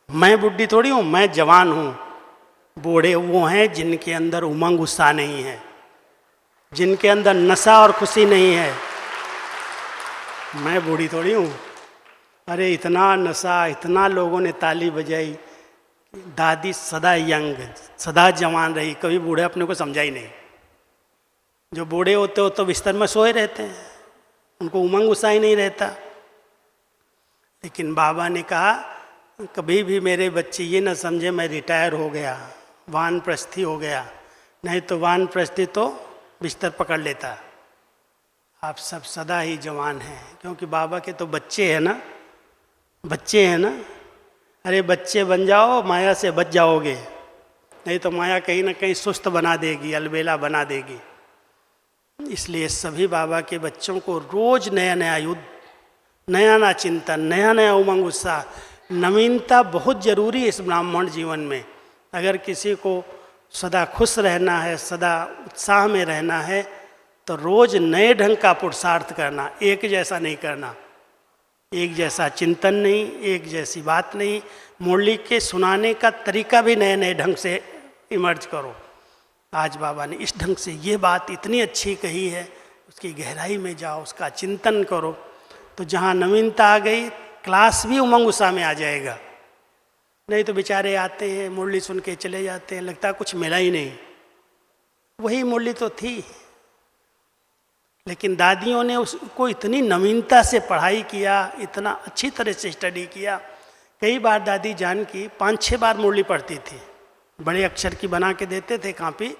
मैं बुढ़ी थोड़ी हूँ, मैं जवान हूँ। बूढ़े वो हैं जिनके अंदर उमंग उत्साह नहीं है, जिनके अंदर नशा और खुशी नहीं है। मैं बूढ़ी थोड़ी हूँ। अरे इतना नशा, इतना लोगों ने ताली बजाई। दादी सदा यंग, सदा जवान रही, कभी बूढ़े अपने को समझा ही नहीं। जो बूढ़े होते हो तो बिस्तर में सोए रहते हैं, उनको उमंग उत्साह ही नहीं रहता। लेकिन बाबा ने कहा, कभी भी मेरे बच्चे ये न समझे मैं रिटायर हो गया, वानप्रस्थी हो गया। नहीं तो वानप्रस्थी तो बिस्तर पकड़ लेता। आप सब सदा ही जवान हैं, क्योंकि बाबा के तो बच्चे हैं ना, बच्चे हैं ना। अरे बच्चे बन जाओ, माया से बच जाओगे, नहीं तो माया कहीं ना कहीं सुस्त बना देगी, अलबेला बना देगी। इसलिए सभी बाबा के बच्चों को रोज नया नया युद्ध, नया नया चिंतन, नया नया उमंग उत्साह, नवीनता बहुत जरूरी है इस ब्राह्मण जीवन में। अगर किसी को सदा खुश रहना है, सदा उत्साह में रहना है, तो रोज नए ढंग का पुरुषार्थ करना, एक जैसा नहीं करना, एक जैसा चिंतन नहीं, एक जैसी बात नहीं। मुरली के सुनाने का तरीका भी नए नए ढंग से इमर्ज करो। आज बाबा ने इस ढंग से ये बात इतनी अच्छी कही है, उसकी गहराई में जाओ, उसका चिंतन करो। तो जहाँ नवीनता आ गई क्लास भी उमंग उत्साह में आ जाएगा। नहीं तो बेचारे आते हैं, मुरली सुन के चले जाते हैं, लगता है कुछ मिला ही नहीं, वही मुरली तो थी। लेकिन दादियों ने उसको इतनी नवीनता से पढ़ाई किया, इतना अच्छी तरह से स्टडी किया। कई बार दादी जान की 5-6 बार मुरली पढ़ती थी, बड़े अक्षर की बना के देते थे कॉपी।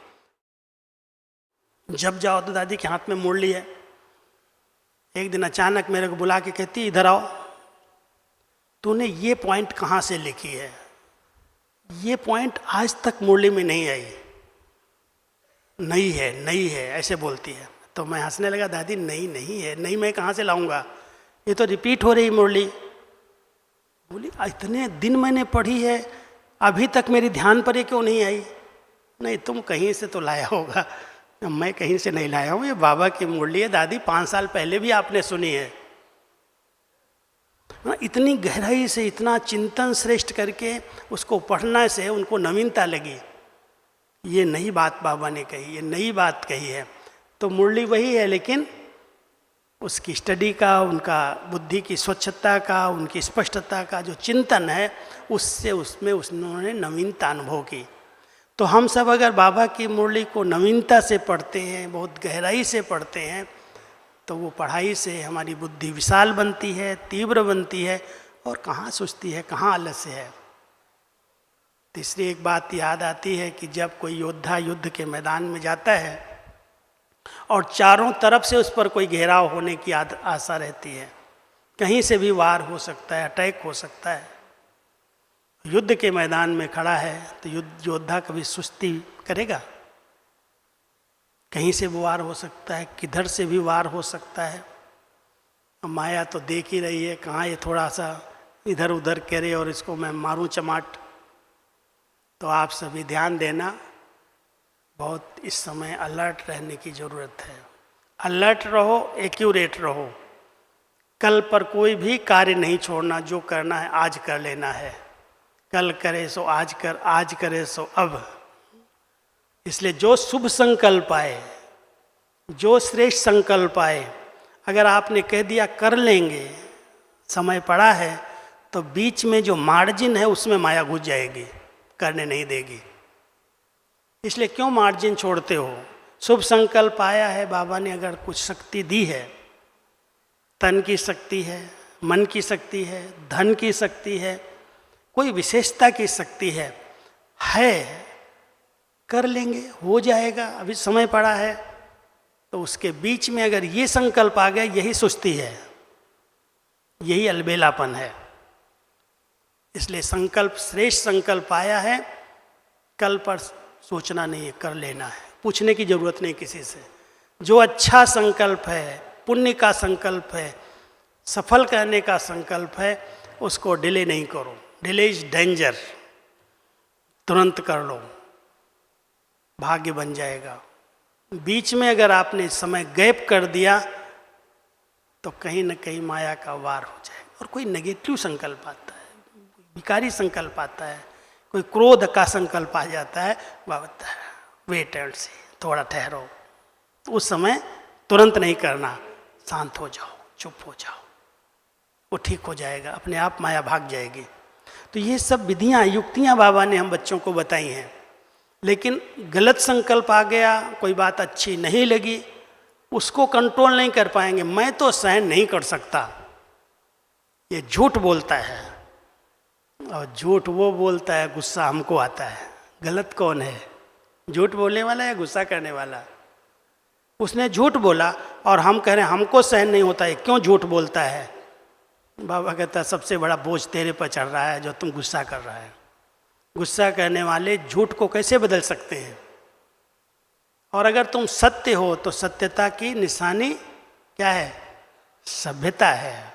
जब जाओ तो दादी के हाथ में मुरली है। एक दिन अचानक मेरे को बुला के कहती, इधर आओ, तूने ये पॉइंट कहाँ से लिखी है? ये पॉइंट आज तक मुरली में नहीं आई, नई है ऐसे बोलती है। तो मैं हंसने लगा, दादी नहीं है, नहीं मैं कहाँ से लाऊंगा, ये तो रिपीट हो रही मुरली। बोली इतने दिन मैंने पढ़ी है, अभी तक मेरी ध्यान पर ये क्यों नहीं आई? नहीं तुम कहीं से तो लाया होगा। मैं कहीं से नहीं लाया हूँ, ये बाबा की मुरली है दादी, 5 साल पहले भी आपने सुनी है। इतनी गहराई से, इतना चिंतन श्रेष्ठ करके उसको पढ़ने से उनको नवीनता लगी। ये नई बात बाबा ने कही, ये नई बात कही है। तो मुरली वही है, लेकिन उसकी स्टडी का, उनका बुद्धि की स्वच्छता का, उनकी स्पष्टता का जो चिंतन है, उससे उसमें उन्होंने नवीनता अनुभव की। तो हम सब अगर बाबा की मुरली को नवीनता से पढ़ते हैं, बहुत गहराई से पढ़ते हैं, तो वो पढ़ाई से हमारी बुद्धि विशाल बनती है, तीव्र बनती है, और कहाँ सुस्ती है, कहाँ आलस्य है। तीसरी एक बात याद आती है कि जब कोई योद्धा युद्ध के मैदान में जाता है और चारों तरफ से उस पर कोई घेराव होने की आशा रहती है, कहीं से भी वार हो सकता है, अटैक हो सकता है, युद्ध के मैदान में खड़ा है, तो योद्धा कभी सुस्ती करेगा? कहीं से भी वार हो सकता है, किधर से भी वार हो सकता है। माया तो देख ही रही है, कहाँ ये थोड़ा सा इधर उधर करे और इसको मैं मारूं चमाट। तो आप सभी ध्यान देना, बहुत इस समय अलर्ट रहने की ज़रूरत है। अलर्ट रहो, एक्यूरेट रहो। कल पर कोई भी कार्य नहीं छोड़ना, जो करना है आज कर लेना है। कल करे सो आज कर, आज करे सो अब। इसलिए जो शुभ संकल्प आए, जो श्रेष्ठ संकल्प आए, अगर आपने कह दिया कर लेंगे, समय पड़ा है, तो बीच में जो मार्जिन है उसमें माया घुस जाएगी, करने नहीं देगी। इसलिए क्यों मार्जिन छोड़ते हो? शुभ संकल्प आया है, बाबा ने अगर कुछ शक्ति दी है, तन की शक्ति है, मन की शक्ति है, धन की शक्ति है, कोई विशेषता की शक्ति है, कर लेंगे, हो जाएगा, अभी समय पड़ा है। तो उसके बीच में अगर ये संकल्प आ गया, यही सुस्ती है, यही अलबेलापन है। इसलिए संकल्प, श्रेष्ठ संकल्प आया है, कल पर सोचना नहीं है, कर लेना है, पूछने की जरूरत नहीं किसी से। जो अच्छा संकल्प है, पुण्य का संकल्प है, सफल करने का संकल्प है, उसको डिले नहीं करो। Delay is danger. तुरंत कर लो, भाग्य बन जाएगा। बीच में अगर आपने समय गैप कर दिया तो कहीं न कहीं माया का वार हो जाएगा। और कोई नेगेटिव संकल्प आता है, विकारी संकल्प आता है, कोई क्रोध का संकल्प आ जाता है, वह होता है वेट एंड सी, थोड़ा ठहरो। उस समय तुरंत नहीं करना, शांत हो जाओ, चुप हो जाओ, वो ठीक हो जाएगा, अपने आप माया भाग जाएगी। तो ये सब विधियाँ, युक्तियाँ बाबा ने हम बच्चों को बताई हैं। लेकिन गलत संकल्प आ गया, कोई बात अच्छी नहीं लगी, उसको कंट्रोल नहीं कर पाएंगे। मैं तो सहन नहीं कर सकता, ये झूठ बोलता है। और झूठ वो बोलता है, गुस्सा हमको आता है। गलत कौन है, झूठ बोलने वाला या गुस्सा करने वाला? उसने झूठ बोला और हम कह रहे हैं हमको सहन नहीं होता है, क्यों झूठ बोलता है? बाबा कहता है सबसे बड़ा बोझ तेरे पर चढ़ रहा है जो तुम गुस्सा कर रहा है। गुस्सा करने वाले झूठ को कैसे बदल सकते हैं? और अगर तुम सत्य हो तो सत्यता की निशानी क्या है? सभ्यता है।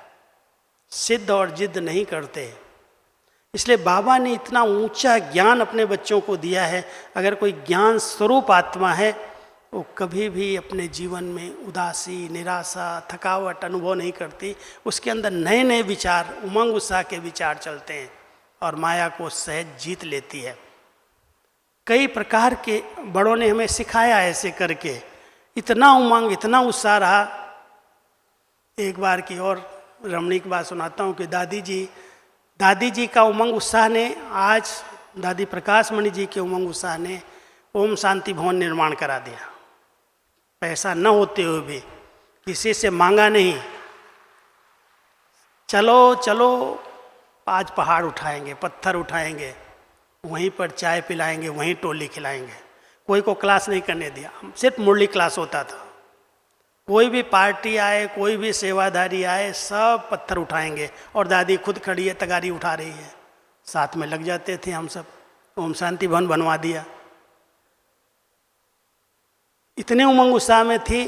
सिद्ध और जिद नहीं करते। इसलिए बाबा ने इतना ऊंचा ज्ञान अपने बच्चों को दिया है। अगर कोई ज्ञान स्वरूप आत्मा है, वो कभी भी अपने जीवन में उदासी, निराशा, थकावट अनुभव नहीं करती। उसके अंदर नए नए विचार, उमंग उत्साह के विचार चलते हैं और माया को सहज जीत लेती है। कई प्रकार के बड़ों ने हमें सिखाया ऐसे करके, इतना उमंग, इतना उत्साह रहा। एक बार की और रमणीक बात सुनाता हूँ कि दादी जी का उमंग उत्साह ने आज दादी प्रकाश मणि जी के उमंग उत्साह ने ओम शांति भवन निर्माण करा दिया। पैसा न होते हुए भी, किसी से मांगा नहीं, चलो चलो आज पहाड़ उठाएंगे, पत्थर उठाएंगे, वहीं पर चाय पिलाएंगे, वहीं टोली खिलाएंगे। कोई को क्लास नहीं करने दिया, सिर्फ मुरली क्लास होता था। कोई भी पार्टी आए, कोई भी सेवादारी आए, सब पत्थर उठाएंगे और दादी खुद खड़ी है, तगारी उठा रही है, साथ में लग जाते थे हम सब। ओम शांति भवन बनवा दिया। इतने उमंग उत्साह में थी,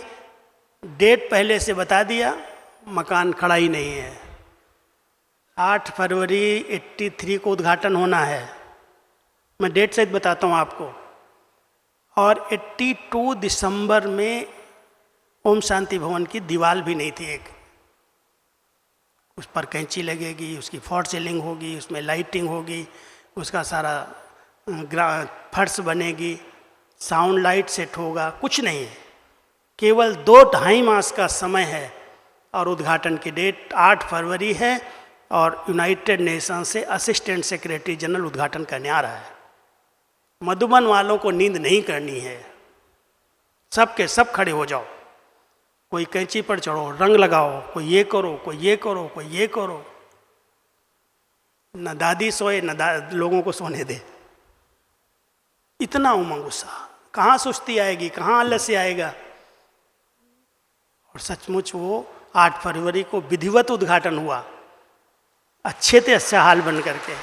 डेट पहले से बता दिया, मकान खड़ा ही नहीं है। 8 फरवरी 83 को उद्घाटन होना है, मैं डेट सहित बताता हूँ आपको। और 82 दिसंबर में ओम शांति भवन की दीवार भी नहीं थी एक, उस पर कैंची लगेगी, उसकी फॉर सीलिंग होगी, उसमें लाइटिंग होगी, उसका सारा फर्श बनेगी, साउंड लाइट सेट होगा, कुछ नहीं है। केवल 2-2.5 मास का समय है और उद्घाटन की डेट 8 फरवरी है और यूनाइटेड नेशन से असिस्टेंट सेक्रेटरी जनरल उद्घाटन करने आ रहा है। मधुबन वालों को नींद नहीं करनी है, सब के सब खड़े हो जाओ, कोई कैंची पर चढ़ो, रंग लगाओ, कोई ये करो, कोई ये करो, कोई ये करो। न दादी सोए न लोगों को सोने दे। इतना उमंग उत्साह, कहाँ सुस्ती आएगी, कहाँ आलस्य आएगा। और सचमुच वो 8 फरवरी को विधिवत उद्घाटन हुआ, अच्छे से अच्छा हाल बन करके।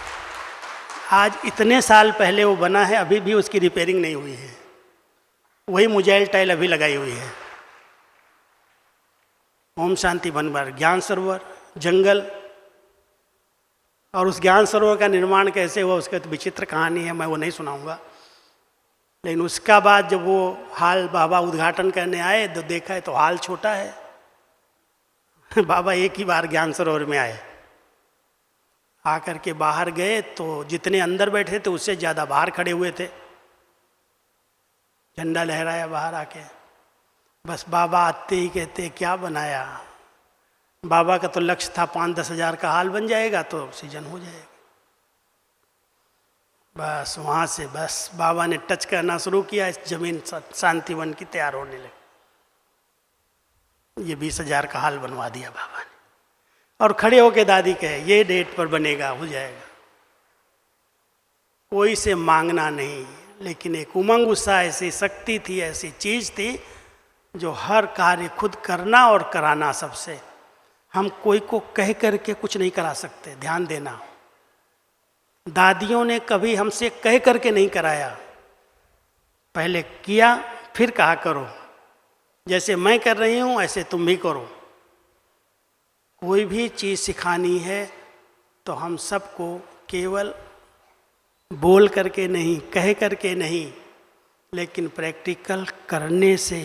आज इतने साल पहले वो बना है, अभी भी उसकी रिपेयरिंग नहीं हुई है, वही मुजाइल टाइल अभी लगाई हुई है। ओम शांति वन पर ज्ञान सरोवर, जंगल, और उस ज्ञान सरोवर का निर्माण कैसे हुआ उसका तो विचित्र कहानी है, मैं वो नहीं सुनाऊंगा। लेकिन उसका बाद जब वो हाल बाबा उद्घाटन करने आए तो देखा है तो हाल छोटा है। बाबा एक ही बार ज्ञान सरोवर में आए, आकर के बाहर गए तो जितने अंदर बैठे थे उससे ज़्यादा बाहर खड़े हुए थे, झंडा लहराया बाहर आके। बस बाबा आते ही कहते क्या बनाया। बाबा का तो लक्ष्य था 5-10 हज़ार का हाल बन जाएगा तो सीजन हो जाएगा। बस वहाँ से बस बाबा ने टच करना शुरू किया, इस जमीन शांतिवन की तैयार होने लगी। ये 20 हज़ार का हाल बनवा दिया बाबा ने, और खड़े होके दादी कहे ये डेट पर बनेगा, हो जाएगा। कोई से मांगना नहीं, लेकिन एक उमंग उत्साह, ऐसी शक्ति थी, ऐसी चीज थी जो हर कार्य खुद करना और कराना सबसे। हम कोई को कह करके कुछ नहीं करा सकते, ध्यान देना। दादियों ने कभी हमसे कह करके नहीं कराया, पहले किया फिर कहा करो, जैसे मैं कर रही हूँ ऐसे तुम भी करो। कोई भी चीज़ सिखानी है तो हम सबको केवल बोल करके नहीं, कह करके नहीं, लेकिन प्रैक्टिकल करने से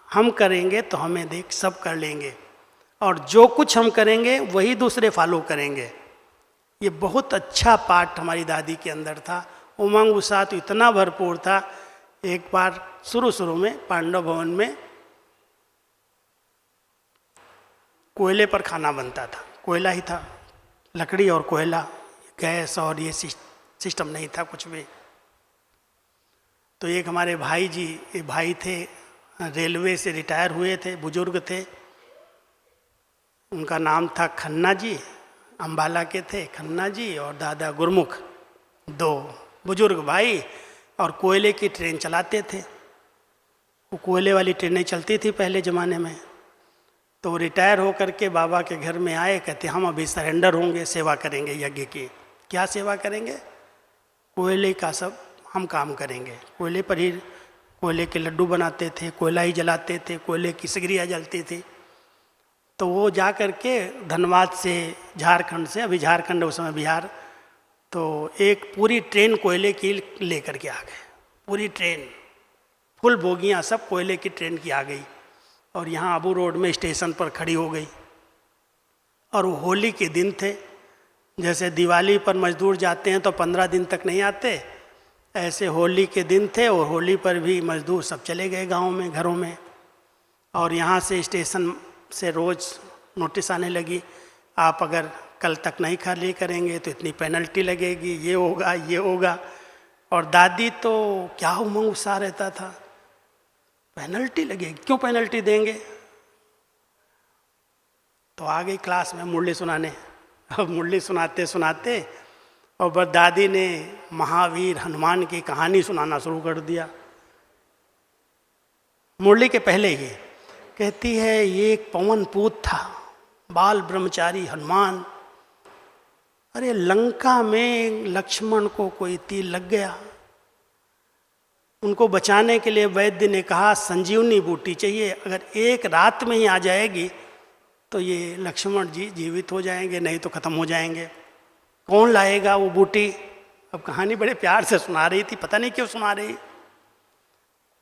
हम करेंगे तो हमें देख सब कर लेंगे, और जो कुछ हम करेंगे वही दूसरे फॉलो करेंगे। ये बहुत अच्छा पाठ हमारी दादी के अंदर था। उमंग उत्साह तो इतना भरपूर था। एक बार शुरू में पांडव भवन में कोयले पर खाना बनता था, कोयला ही था, लकड़ी और कोयला, गैस और ये सिस्टम नहीं था कुछ भी। तो एक हमारे भाई जी, ये भाई थे, रेलवे से रिटायर हुए थे, बुजुर्ग थे, उनका नाम था खन्ना जी, अम्बाला के थे खन्ना जी, और दादा गुरमुख, 2 बुजुर्ग भाई, और कोयले की ट्रेन चलाते थे। वो कोयले वाली ट्रेनें चलती थी पहले ज़माने में। तो रिटायर होकर के बाबा के घर में आए, कहते हम अभी सरेंडर होंगे, सेवा करेंगे यज्ञ की। क्या सेवा करेंगे? कोयले का सब हम काम करेंगे। कोयले पर ही कोयले के लड्डू बनाते थे, कोयला ही जलाते थे, कोयले की सिगरियाँ जलती थी। तो वो जा कर के धनबाद से, झारखंड से, अभी झारखंड उस समय बिहार, तो एक पूरी ट्रेन कोयले की लेकर के आ गए। पूरी ट्रेन, फुल बोगियाँ सब कोयले की ट्रेन की आ गई, और यहाँ आबू रोड में स्टेशन पर खड़ी हो गई। और वो होली के दिन थे, जैसे दिवाली पर मजदूर जाते हैं तो 15 दिन तक नहीं आते, ऐसे होली के दिन थे, और होली पर भी मजदूर सब चले गए गाँव में, घरों में। और यहाँ से स्टेशन से रोज़ नोटिस आने लगी आप अगर कल तक नहीं खाली करेंगे तो इतनी पेनल्टी लगेगी, ये होगा ये होगा। और दादी तो क्या उमंग उत्साह रहता था, पेनल्टी लगेगी, क्यों पेनल्टी देंगे। तो आ गई क्लास में मुरली सुनाने। अब मुरली सुनाते सुनाते और बस दादी ने महावीर हनुमान की कहानी सुनाना शुरू कर दिया। मुरली के पहले ही कहती है, ये एक पवन पूत था, बाल ब्रह्मचारी हनुमान। अरे लंका में लक्ष्मण को कोई तीर लग गया, उनको बचाने के लिए वैद्य ने कहा संजीवनी बूटी चाहिए, अगर एक रात में ही आ जाएगी तो ये लक्ष्मण जी जीवित हो जाएंगे, नहीं तो खत्म हो जाएंगे। कौन लाएगा वो बूटी। अब कहानी बड़े प्यार से सुना रही थी, पता नहीं क्यों सुना रही।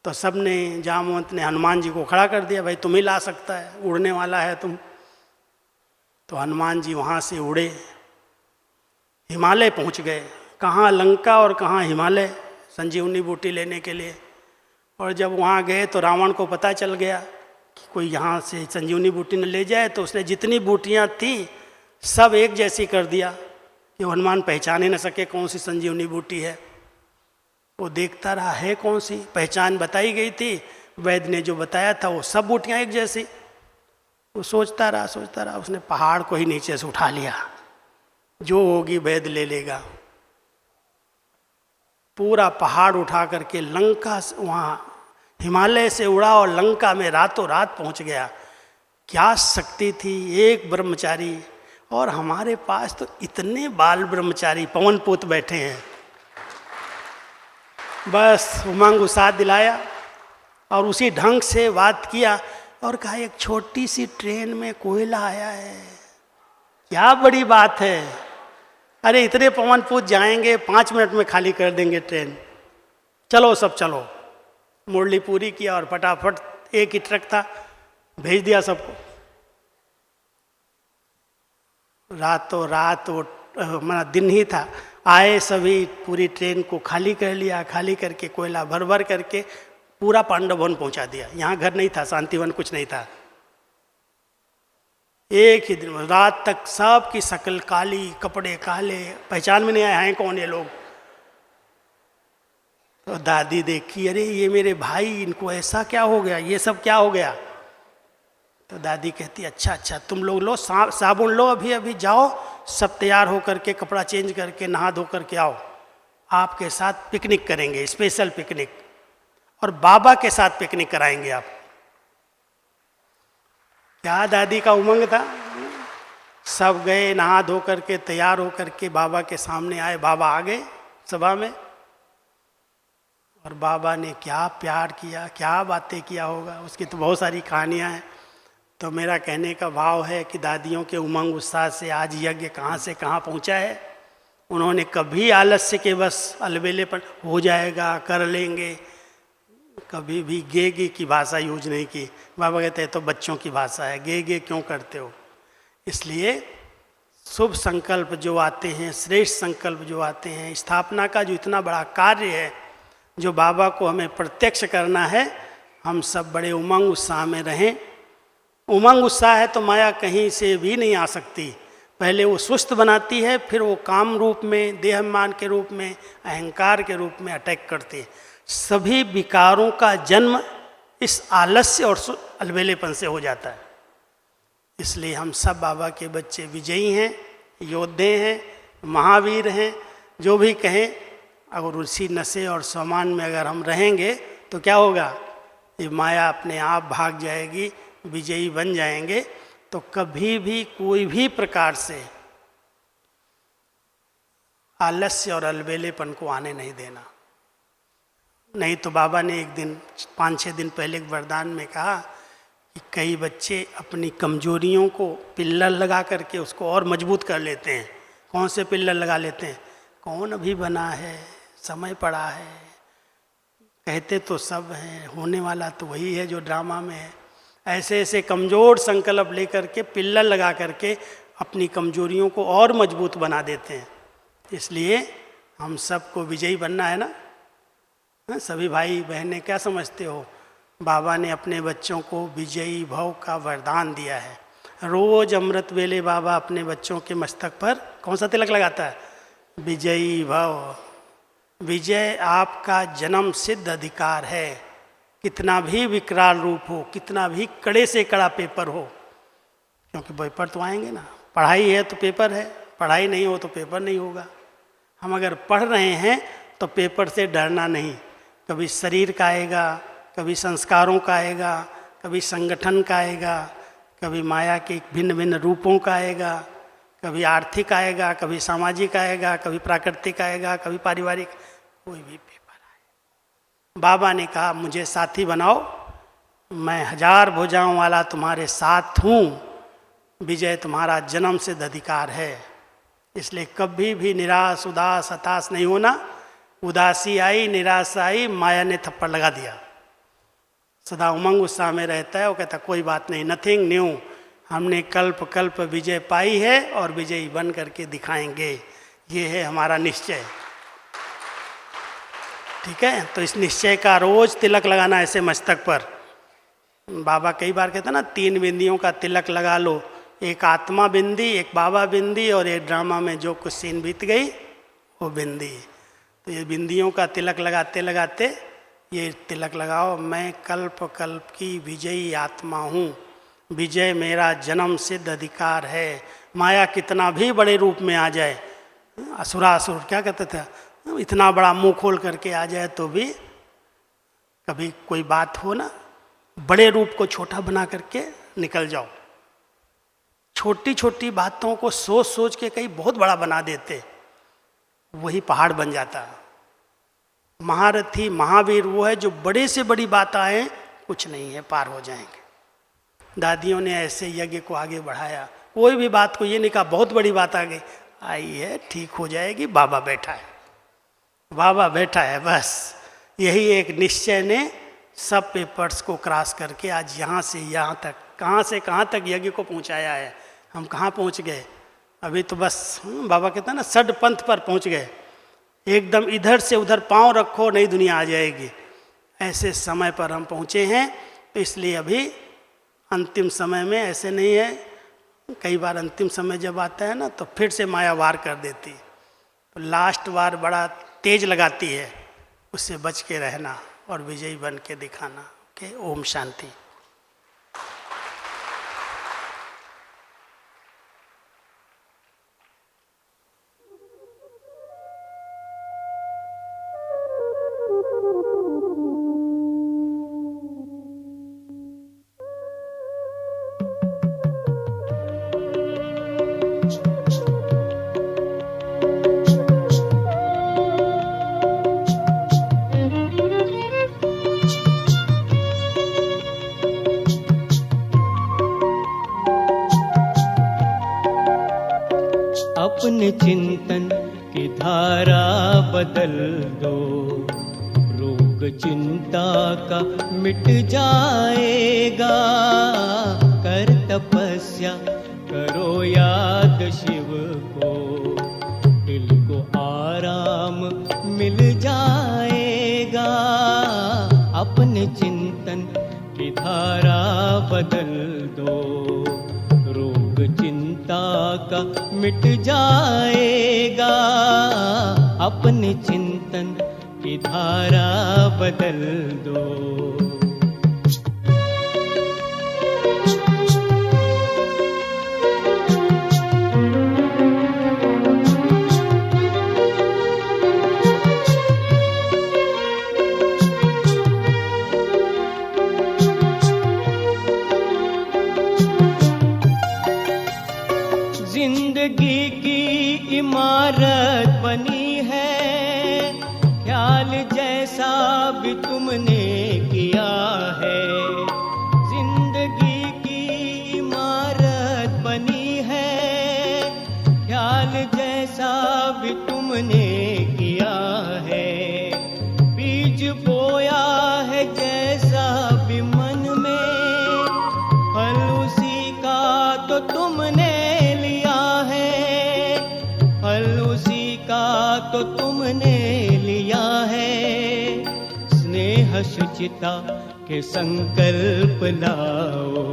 तो सब ने, जामवंत ने हनुमान जी को खड़ा कर दिया, भाई तुम ही ला सकता है, उड़ने वाला है तुम। तो हनुमान जी वहाँ से उड़े, हिमालय पहुँच गए। कहाँ लंका और कहाँ हिमालय, संजीवनी बूटी लेने के लिए। और जब वहाँ गए तो रावण को पता चल गया कि कोई यहाँ से संजीवनी बूटी न ले जाए, तो उसने जितनी बूटियाँ थीं सब एक जैसी कर दिया कि हनुमान पहचान ही न सके कौन सी संजीवनी बूटी है। वो देखता रहा है कौन सी, पहचान बताई गई थी, वैद्य ने जो बताया था वो सब बूटियाँ एक जैसी। वो सोचता रहा, उसने पहाड़ को ही नीचे से उठा लिया, जो होगी वैद्य ले लेगा। पूरा पहाड़ उठा करके लंका से, वहाँ हिमालय से उड़ा और लंका में रातों रात पहुँच गया। क्या शक्ति थी, एक ब्रह्मचारी। और हमारे पास तो इतने बाल ब्रह्मचारी पवनपुत बैठे हैं। बस उमंग उत्साह दिलाया और उसी ढंग से बात किया और कहा एक छोटी सी ट्रेन में कोयला आया है, क्या बड़ी बात है। अरे इतने पवनपुत जाएंगे, 5 मिनट में खाली कर देंगे ट्रेन, चलो सब चलो। मुरली पूरी किया और फटाफट, एक ही ट्रक था, भेज दिया सबको। रातों रात वो हमारा दिन ही था, आए सभी, पूरी ट्रेन को खाली कर लिया। खाली करके कोयला भर भर करके पूरा पांडव वन पहुंचा दिया। यहाँ घर नहीं था, शांतिवन कुछ नहीं था। एक ही दिन रात तक सबकी शक्ल काली, कपड़े काले, पहचान में नहीं आए हैं कौन ये लोग। तो दादी देखी, अरे ये मेरे भाई, इनको ऐसा क्या हो गया, ये सब क्या हो गया। तो दादी कहती अच्छा तुम लोग लो साबुन लो, अभी अभी जाओ, सब तैयार होकर के कपड़ा चेंज करके नहा धो करके आओ, आपके साथ पिकनिक करेंगे, स्पेशल पिकनिक, और बाबा के साथ पिकनिक कराएंगे आप। क्या दादी का उमंग था। सब गए, नहा धो करके तैयार हो करके बाबा के सामने आए। बाबा आ गए सभा में, और बाबा ने क्या प्यार किया, क्या बातें किया होगा, उसकी तो बहुत सारी कहानियाँ हैं। तो मेरा कहने का भाव है कि दादियों के उमंग उत्साह से आज यज्ञ कहाँ से कहाँ पहुँचा है। उन्होंने कभी आलस्य के बस अलबेलेपन हो जाएगा कर लेंगे, कभी भी गे गे की भाषा यूज नहीं की। बाबा कहते हैं तो बच्चों की भाषा है, गे गे क्यों करते हो। इसलिए शुभ संकल्प जो आते हैं, श्रेष्ठ संकल्प जो आते हैं, स्थापना का जो इतना बड़ा कार्य है जो बाबा को हमें प्रत्यक्ष करना है, हम सब बड़े उमंग उत्साह में रहें। उमंग उत्साह है तो माया कहीं से भी नहीं आ सकती। पहले वो सुस्त बनाती है, फिर वो काम रूप में, देहमान के रूप में, अहंकार के रूप में अटैक करती है। सभी विकारों का जन्म इस आलस्य और अलबेलेपन से हो जाता है। इसलिए हम सब बाबा के बच्चे विजयी हैं, योद्धे हैं, महावीर हैं, जो भी कहें। अगर उसी नशे और सम्मान में अगर हम रहेंगे तो क्या होगा, ये माया अपने आप भाग जाएगी, विजयी बन जाएंगे। तो कभी भी कोई भी प्रकार से आलस्य और अलबेलेपन को आने नहीं देना। नहीं तो बाबा ने एक दिन 5-6 दिन पहले एक वरदान में कहा कि कई बच्चे अपनी कमजोरियों को पिल्लर लगा करके उसको और मजबूत कर लेते हैं। कौन से पिल्लर लगा लेते हैं, कौन अभी बना है, समय पड़ा है, कहते तो सब हैं, होने वाला तो वही है जो ड्रामा में है। ऐसे ऐसे कमज़ोर संकल्प लेकर के पिल्लर लगा करके अपनी कमजोरियों को और मजबूत बना देते हैं। इसलिए हम सबको विजयी बनना है ना। सभी भाई बहनें क्या समझते हो, बाबा ने अपने बच्चों को विजयी भव का वरदान दिया है। रोज अमृत वेले बाबा अपने बच्चों के मस्तक पर कौन सा तिलक लगाता है? विजयी भव। विजय आपका जन्म सिद्ध अधिकार है। कितना भी विकराल रूप हो, कितना भी कड़े से कड़ा पेपर हो, क्योंकि पेपर तो आएंगे ना। पढ़ाई है तो पेपर है, पढ़ाई नहीं हो तो पेपर नहीं होगा। हम अगर पढ़ रहे हैं तो पेपर से डरना नहीं। कभी शरीर का आएगा, कभी संस्कारों का आएगा, कभी संगठन का आएगा, कभी माया के भिन्न भिन्न रूपों का आएगा, कभी आर्थिक आएगा, कभी सामाजिक आएगा, कभी प्राकृतिक आएगा, कभी पारिवारिक, कोई भी पेपर आए। बाबा ने कहा मुझे साथी बनाओ, मैं 1000 भुजाओं वाला तुम्हारे साथ हूँ। विजय तुम्हारा जन्म सिद्ध अधिकार है, इसलिए कभी भी निराश उदास हताश नहीं होना। उदासी आई, निराशा आई, माया ने थप्पड़ लगा दिया। सदा उमंग उत्साह में रहता है, वो कहता कोई बात नहीं, नथिंग न्यू, हमने कल्प कल्प विजय पाई है और विजयी बन करके दिखाएंगे, ये है हमारा निश्चय। ठीक है, तो इस निश्चय का रोज तिलक लगाना ऐसे मस्तक पर। बाबा कई बार कहते हैं ना 3 बिंदियों का तिलक लगा लो, एक आत्मा बिंदी, एक बाबा बिंदी और एक ड्रामा में जो कुछ सीन बीत गई वो बिंदी। तो ये बिंदियों का तिलक लगाते लगाते ये तिलक लगाओ, मैं कल्प कल्प की विजयी आत्मा हूँ, विजय मेरा जन्म सिद्ध अधिकार है। माया कितना भी बड़े रूप में आ जाए, असुरासुर क्या कहते थे, इतना बड़ा मुंह खोल करके आ जाए तो भी कभी कोई बात हो ना, बड़े रूप को छोटा बना करके निकल जाओ। छोटी छोटी बातों को सोच सोच के कहीं बहुत बड़ा बना देते, वही पहाड़ बन जाता। महारथी महावीर वो है जो बड़े से बड़ी बात आए कुछ नहीं है, पार हो जाएंगे। दादियों ने ऐसे यज्ञ को आगे बढ़ाया, कोई भी बात को ये नहीं कहा बहुत बड़ी बात आ गई, आई है ठीक हो जाएगी, बाबा बैठा है, बाबा बैठा है, बस यही एक निश्चय ने सब पेपर्स को क्रॉस करके आज यहाँ से यहाँ तक, कहाँ से कहाँ तक यज्ञ को पहुँचाया है। हम कहाँ पहुँच गए अभी, तो बस बाबा कहता है ना सड पंथ पर पहुँच गए, एकदम इधर से उधर पांव रखो नई दुनिया आ जाएगी, ऐसे समय पर हम पहुँचे हैं। तो इसलिए अभी अंतिम समय में ऐसे नहीं है, कई बार अंतिम समय जब आता है ना तो फिर से माया वार कर देती, तो लास्ट वार बड़ा तेज लगाती है, उससे बच के रहना और विजयी बन के दिखाना। ओके, ओम शांति। अपने चिंतन की धारा बदल दो, रोग चिंता का मिट जाएगा। कर तपस्या करो याद शिव को, दिल को आराम मिल जाएगा। अपने चिंतन की धारा बदल दो, रोग चिंता का मिट जाएगा। अपने चिंतन की धारा बदल दो। जिंदगी की इमारत बनी है, ख्याल जैसा भी तुमने किया है। जिंदगी की इमारत बनी है, ख्याल जैसा भी तुमने किया है। बीज बोया है जैसा भी मन में, फल उसी का तो तुमने तो तुमने लिया है। स्नेह शुचिता के संकल्प लाओ,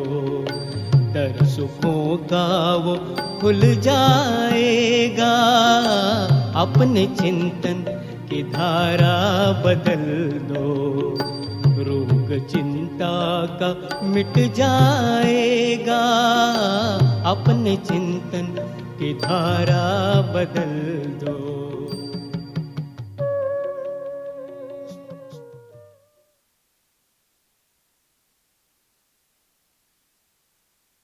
दर सुखों का वो खुल जाएगा। अपने चिंतन की धारा बदल दो, रोग चिंता का मिट जाएगा। अपने चिंतन की धारा बदल दो।